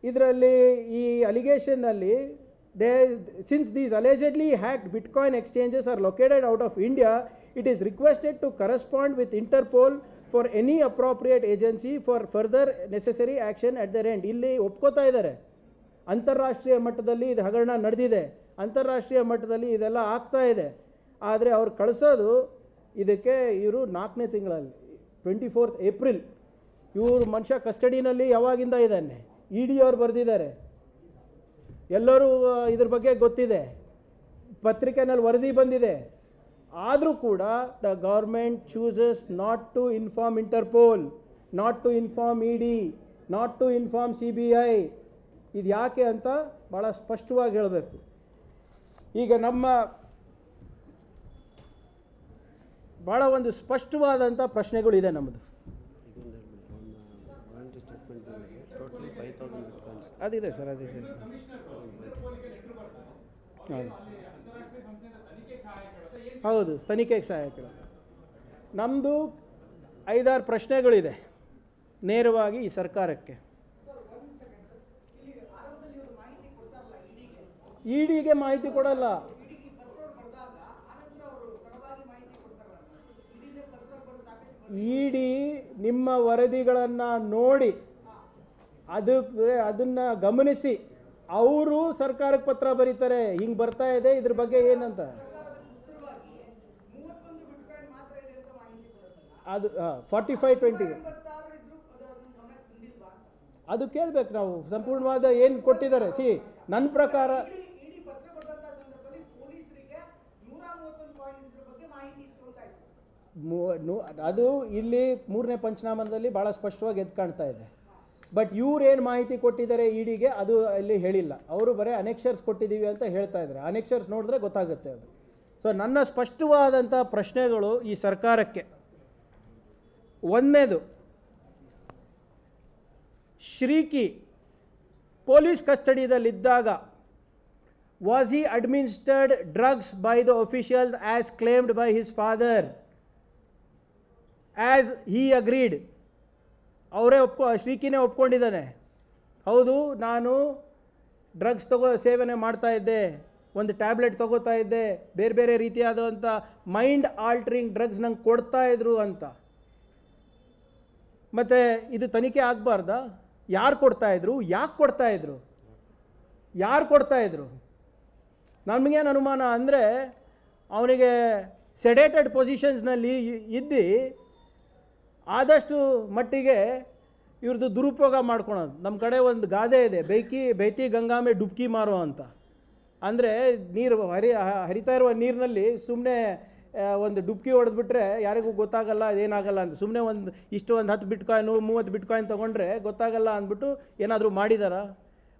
ಇದರಲ್ಲಿ, ಈ ಅಲಿಗೇಷನ್ನಲ್ಲಿ, since these allegedly hacked Bitcoin exchanges are located out of India, it is requested to correspond with Interpol for any appropriate agency for further necessary action at their end. ಇಲ್ಲಿ ಒಪ್ಕೋತಾ ಇದ್ದಾರೆ, ಅಂತಾರಾಷ್ಟ್ರೀಯ ಮಟ್ಟದಲ್ಲಿ ಇದು ಹಗರಣ ನಡೆದಿದೆ, ಅಂತಾರಾಷ್ಟ್ರೀಯ ಮಟ್ಟದಲ್ಲಿ ಇದೆಲ್ಲ ಆಗ್ತಾ ಇದೆ. ಆದರೆ ಅವ್ರು ಕಳಿಸೋದು ಇದಕ್ಕೆ ಇವರು 4ನೇ ತಿಂಗಳಲ್ಲಿ 24th ಏಪ್ರಿಲ್. ಇವರು ಮನುಷ್ಯ ಕಸ್ಟಡಿನಲ್ಲಿ ಯಾವಾಗಿಂದ ಇದ್ದಾನೆ, ಇ ಡಿ ಅವ್ರು ಬರೆದಿದ್ದಾರೆ, ಎಲ್ಲರೂ ಇದ್ರ ಬಗ್ಗೆ ಗೊತ್ತಿದೆ, ಪತ್ರಿಕೆನಲ್ಲಿ ವರದಿ ಬಂದಿದೆ. ಆದರೂ ಕೂಡ the government chooses not to inform Interpol, not to inform E D, not to inform CBI. ಇದು ಯಾಕೆ ಅಂತ ಭಾಳ ಸ್ಪಷ್ಟವಾಗಿ ಹೇಳಬೇಕು. ಈಗ ನಮ್ಮ ಭಾಳ ಒಂದು ಸ್ಪಷ್ಟವಾದಂಥ ಪ್ರಶ್ನೆಗಳಿದೆ ನಮ್ಮದು. ಅದಿದೆ ಸರ್, ಅದಿದೆ. ಹೌದು, ತನಿಖೆಗೆ ಸಹಾಯಕರು. ನಮ್ಮದು 5-6 ಪ್ರಶ್ನೆಗಳಿದೆ ನೇರವಾಗಿ ಈ ಸರ್ಕಾರಕ್ಕೆ. ಇ ಡಿಗೆ ಮಾಹಿತಿ ಕೊಡಲ್ಲ. ಇ ಡಿ ನಿಮ್ಮ ವರದಿಗಳನ್ನು ನೋಡಿ ಅದನ್ನು ಗಮನಿಸಿ ಅವರು ಸರ್ಕಾರಕ್ಕೆ ಪತ್ರ ಬರೀತಾರೆ, ಹಿಂಗೆ ಬರ್ತಾ ಇದೆ, ಇದ್ರ ಬಗ್ಗೆ ಏನಂತ. ಅದು 45/20 ಅದು ಕೇಳಬೇಕು ನಾವು. ಸಂಪೂರ್ಣವಾದ ಏನು ಕೊಟ್ಟಿದ್ದಾರೆ. ನನ್ನ ಪ್ರಕಾರ ಅದು ಇಲ್ಲಿ 3ನೇ ಪಂಚನಾಮದಲ್ಲಿ ಭಾಳ ಸ್ಪಷ್ಟವಾಗಿ ಎದ್ದು ಕಾಣ್ತಾ ಇದೆ. ಬಟ್ ಇವ್ರೇನು ಮಾಹಿತಿ ಕೊಟ್ಟಿದ್ದಾರೆ ಇಡಿಗೆ ಅದು ಅಲ್ಲಿ ಹೇಳಿಲ್ಲ. ಅವರು ಬರೀ ಅನೆಕ್ಷರ್ಸ್ ಕೊಟ್ಟಿದ್ದೀವಿ ಅಂತ ಹೇಳ್ತಾ ಇದ್ದಾರೆ. ಅನೆಕ್ಷರ್ಸ್ ನೋಡಿದ್ರೆ ಗೊತ್ತಾಗುತ್ತೆ ಅದು. ಸೊ ನನ್ನ ಸ್ಪಷ್ಟವಾದಂಥ ಪ್ರಶ್ನೆಗಳು ಈ ಸರ್ಕಾರಕ್ಕೆ, ಒಂದನೇದು, ಶ್ರೀಕಿ ಪೊಲೀಸ್ ಕಸ್ಟಡಿಯಲ್ಲಿದ್ದಾಗ was he administered drugs by the official as claimed by his father as he agreed? ಅವರೇ ಶ್ರೀಕಿನೇ ಒಪ್ಕೊಂಡಿದ್ದಾನೆ, ಹೌದು ನಾನು ಡ್ರಗ್ಸ್ ಸೇವನೆ ಮಾಡ್ತಾ ಇದ್ದೆ, ಒಂದು ಟ್ಯಾಬ್ಲೆಟ್ ತೊಗೋತಾ ಇದ್ದೆ, ಬೇರೆ ಬೇರೆ ರೀತಿಯಾದಂಥ ಮೈಂಡ್ ಆಲ್ಟ್ರಿಂಗ್ ಡ್ರಗ್ಸ್ ನಂಗೆ ಕೊಡ್ತಾಯಿದ್ರು ಅಂತ. ಮತ್ತು ಇದು ತನಿಖೆ ಆಗಬಾರ್ದಾ? ಯಾರು ಕೊಡ್ತಾಯಿದ್ರು, ಯಾಕೆ ಕೊಡ್ತಾಯಿದ್ರು, ಯಾರು ಕೊಡ್ತಾಯಿದ್ರು? ನಮಗೇನು ಅನುಮಾನ ಅಂದರೆ ಅವನಿಗೆ ಸೆಡೇಟೆಡ್ ಪೊಸಿಷನ್ಸ್ನಲ್ಲಿ ಇದ್ದು ಆದಷ್ಟು ಮಟ್ಟಿಗೆ ಇವ್ರದ್ದು ದುರುಪಯೋಗ ಮಾಡ್ಕೊಳೋದು. ನಮ್ಮ ಕಡೆ ಒಂದು ಗಾದೆ ಇದೆ, ಬೈತಿ ಗಂಗಾಮೆ ಡುಬ್ಕಿ ಮಾರೋ ಅಂತ. ಅಂದರೆ ನೀರು ಹರಿತಾ ಇರುವ ನೀರಿನಲ್ಲಿ ಸುಮ್ಮನೆ ಒಂದು ಡುಬ್ಕಿ ಹೊಡೆದ್ಬಿಟ್ರೆ ಯಾರಿಗೂ ಗೊತ್ತಾಗಲ್ಲ, ಅದೇನಾಗಲ್ಲ ಅಂತ. ಸುಮ್ಮನೆ ಒಂದು 10 ಬಿಟ್ಕಾಯಿನು 30 ಬಿಟ್ಕಾಯಿನ್ ತೊಗೊಂಡ್ರೆ ಗೊತ್ತಾಗಲ್ಲ ಅಂದ್ಬಿಟ್ಟು ಏನಾದರೂ ಮಾಡಿದಾರಾ?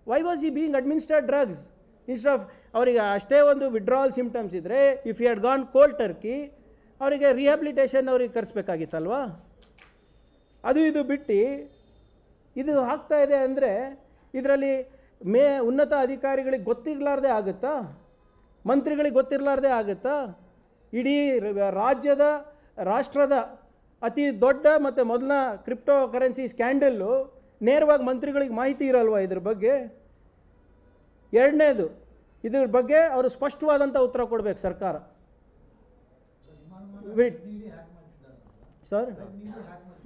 Why was he being administered drugs instead of? ಅವರಿಗೆ ಅಷ್ಟೇ ಒಂದು ವಿಡ್ರಾವಲ್ ಸಿಮ್ಟಮ್ಸ್ ಇದ್ದರೆ, if you had gone cold turkey, ಅವರಿಗೆ ರಿಹ್ಯಾಬಿಲಿಟೇಷನ್ ಅವ್ರಿಗೆ ಕರೆಸ್ಬೇಕಾಗಿತ್ತಲ್ವಾ? ಅದು ಇದು ಬಿಟ್ಟು ಇದು ಆಗ್ತಾ ಇದೆ ಅಂದರೆ ಇದರಲ್ಲಿ ಉನ್ನತ ಅಧಿಕಾರಿಗಳಿಗೆ ಗೊತ್ತಿರಲಾರ್ದೆ ಆಗುತ್ತಾ? ಮಂತ್ರಿಗಳಿಗೆ ಗೊತ್ತಿರಲಾರ್ದೆ ಆಗುತ್ತಾ? ಇಡೀ ರಾಷ್ಟ್ರದ ಅತಿ ದೊಡ್ಡ ಮತ್ತು ಮೊದಲ ಕ್ರಿಪ್ಟೋ ಕರೆನ್ಸಿ ಸ್ಕ್ಯಾಂಡಲ್ಲು ನೇರವಾಗಿ ಮಂತ್ರಿಗಳಿಗೆ ಮಾಹಿತಿ ಇರಲ್ವಾ ಇದ್ರ ಬಗ್ಗೆ? ಎರಡನೇದು, ಇದ್ರ ಬಗ್ಗೆ ಅವರು ಸ್ಪಷ್ಟವಾದಂಥ ಉತ್ತರ ಕೊಡಬೇಕು ಸರ್ಕಾರ. Sir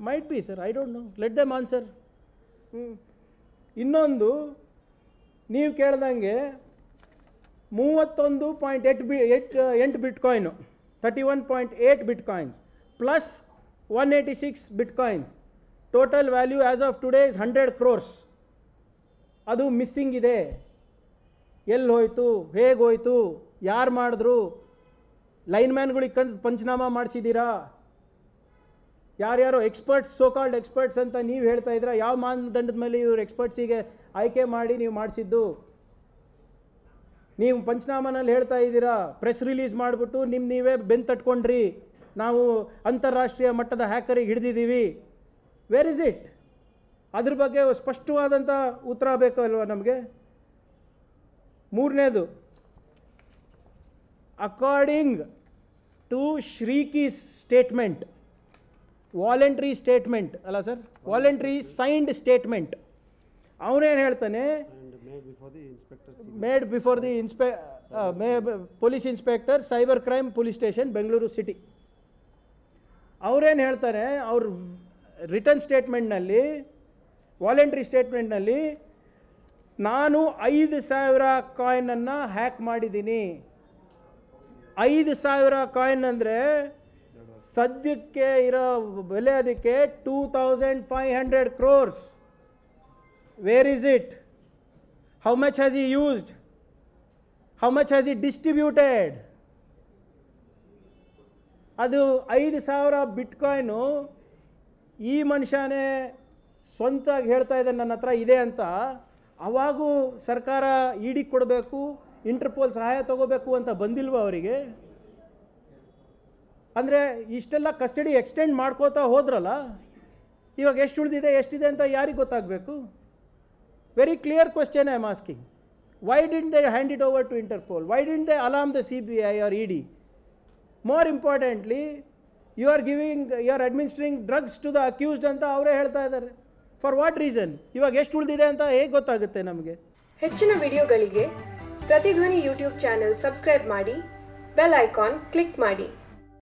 might be sir, I don't know, let them answer. ಇನ್ನೊಂದು, ನೀವು ಕೇಳ್ದಂಗೆ 31.8 bitcoin, 31.8 bitcoins plus 186 bitcoins, total value as of today is 100 crores. ಅದು ಮಿಸ್ಸಿಂಗ್ ಇದೆ. ಎಲ್ಲಿ ಹೋಯಿತು, ಹೇಗೆ ಹೋಯಿತು, ಯಾರು ಮಾಡಿದ್ರು? ಲೈನ್ಮ್ಯಾನ್ಗಳಿಗೆ ಪಂಚನಾಮ ಮಾಡಿಸಿದ್ದೀರಾ? ಯಾರ್ಯಾರೋ ಎಕ್ಸ್ಪರ್ಟ್ಸ್, ಸೋಕಾಲ್ಡ್ ಎಕ್ಸ್ಪರ್ಟ್ಸ್ ಅಂತ ನೀವು ಹೇಳ್ತಾ ಇದ್ದೀರಾ, ಯಾವ ಮಾನದಂಡದ ಮೇಲೆ ಇವರು ಎಕ್ಸ್ಪರ್ಟ್ಸಿಗೆ ಆಯ್ಕೆ ಮಾಡಿ ನೀವು ಮಾಡಿಸಿದ್ದು? ನೀವು ಪಂಚನಾಮನಲ್ಲಿ ಹೇಳ್ತಾ ಇದ್ದೀರಾ, ಪ್ರೆಸ್ ರಿಲೀಸ್ ಮಾಡಿಬಿಟ್ಟು ನೀವೇ ಬೆನ್ನು ತಟ್ಕೊಂಡ್ರಿ, ನಾವು ಅಂತಾರಾಷ್ಟ್ರೀಯ ಮಟ್ಟದ ಹ್ಯಾಕರಿಗೆ ಹಿಡಿದಿದ್ದೀವಿ. Where is it? ಅದ್ರ ಬಗ್ಗೆ ಸ್ಪಷ್ಟವಾದಂಥ ಉತ್ತರ ಬೇಕು ಅಲ್ವಾ ನಮಗೆ? ಮೂರನೇದು, according to Sriki's statement, voluntary statement ಅಲ್ಲ ಸರ್, ವಾಲಂಟ್ರಿ ಸೈನ್ಡ್ ಸ್ಟೇಟ್ಮೆಂಟ್, ಅವನೇನು ಹೇಳ್ತಾನೆ, made before the police inspector cyber crime police station Bengaluru city. ಅವರೇನು ಹೇಳ್ತಾರೆ, ಅವ್ರ ರಿಟರ್ನ್ ಸ್ಟೇಟ್ಮೆಂಟ್ನಲ್ಲಿ, ವಾಲಂಟ್ರಿ ಸ್ಟೇಟ್ಮೆಂಟ್ನಲ್ಲಿ, ನಾನು 5,000 ಕಾಯಿನನ್ನು ಹ್ಯಾಕ್ ಮಾಡಿದ್ದೀನಿ. 5,000 ಕಾಯಿನ್ ಅಂದರೆ ಸದ್ಯಕ್ಕೆ ಇರೋ ಬೆಲೆ ಅದಕ್ಕೆ 2,500 crores. Where is it? How much has he used? How much has he distributed? ಅದು 5,000 ಬಿಟ್ಕಾಯಿನು ಈ ಮನುಷ್ಯನೇ ಸ್ವಂತಾಗಿ ಹೇಳ್ತಾ ಇದ್ದಾನೆ ನನ್ನ ಹತ್ರ ಇದೆ ಅಂತ. ಅವಾಗೂ ಸರ್ಕಾರ ಇಡಿ ಕೊಡಬೇಕು, ಇಂಟರ್ಪೋಲ್ ಸಹಾಯ ತಗೋಬೇಕು ಅಂತ ಬಂದಿಲ್ವ ಅವರಿಗೆ? ಅಂದರೆ ಇಷ್ಟೆಲ್ಲ ಕಸ್ಟಡಿ ಎಕ್ಸ್ಟೆಂಡ್ ಮಾಡ್ಕೋತಾ ಹೋದ್ರಲ್ಲ, ಇವಾಗ ಎಷ್ಟು ಉಳಿದಿದೆ ಎಷ್ಟಿದೆ ಅಂತ ಯಾರಿಗೆ ಗೊತ್ತಾಗಬೇಕು? Very clear question I am asking. Why didn't they hand it over to Interpol? Why didn't they alarm the CBI or ED? More importantly, you are administering drugs to the accused ಅಂತ ಅವರೇ ಹೇಳ್ತಾ ಇದ್ದಾರೆ. For what reason? ಇವಾಗ ಎಷ್ಟು ಉಳಿದಿದೆ ಅಂತ ಹೇಗೆ ಗೊತ್ತಾಗುತ್ತೆ ನಮಗೆ? ಹೆಚ್ಚಿನ ವಿಡಿಯೋಗಳಿಗೆ ಪ್ರತಿಧ್ವನಿ ಯೂಟ್ಯೂಬ್ ಚಾನೆಲ್ ಸಬ್ಸ್ಕ್ರೈಬ್ ಮಾಡಿ, ಬೆಲ್ ಐಕಾನ್ ಕ್ಲಿಕ್ ಮಾಡಿ.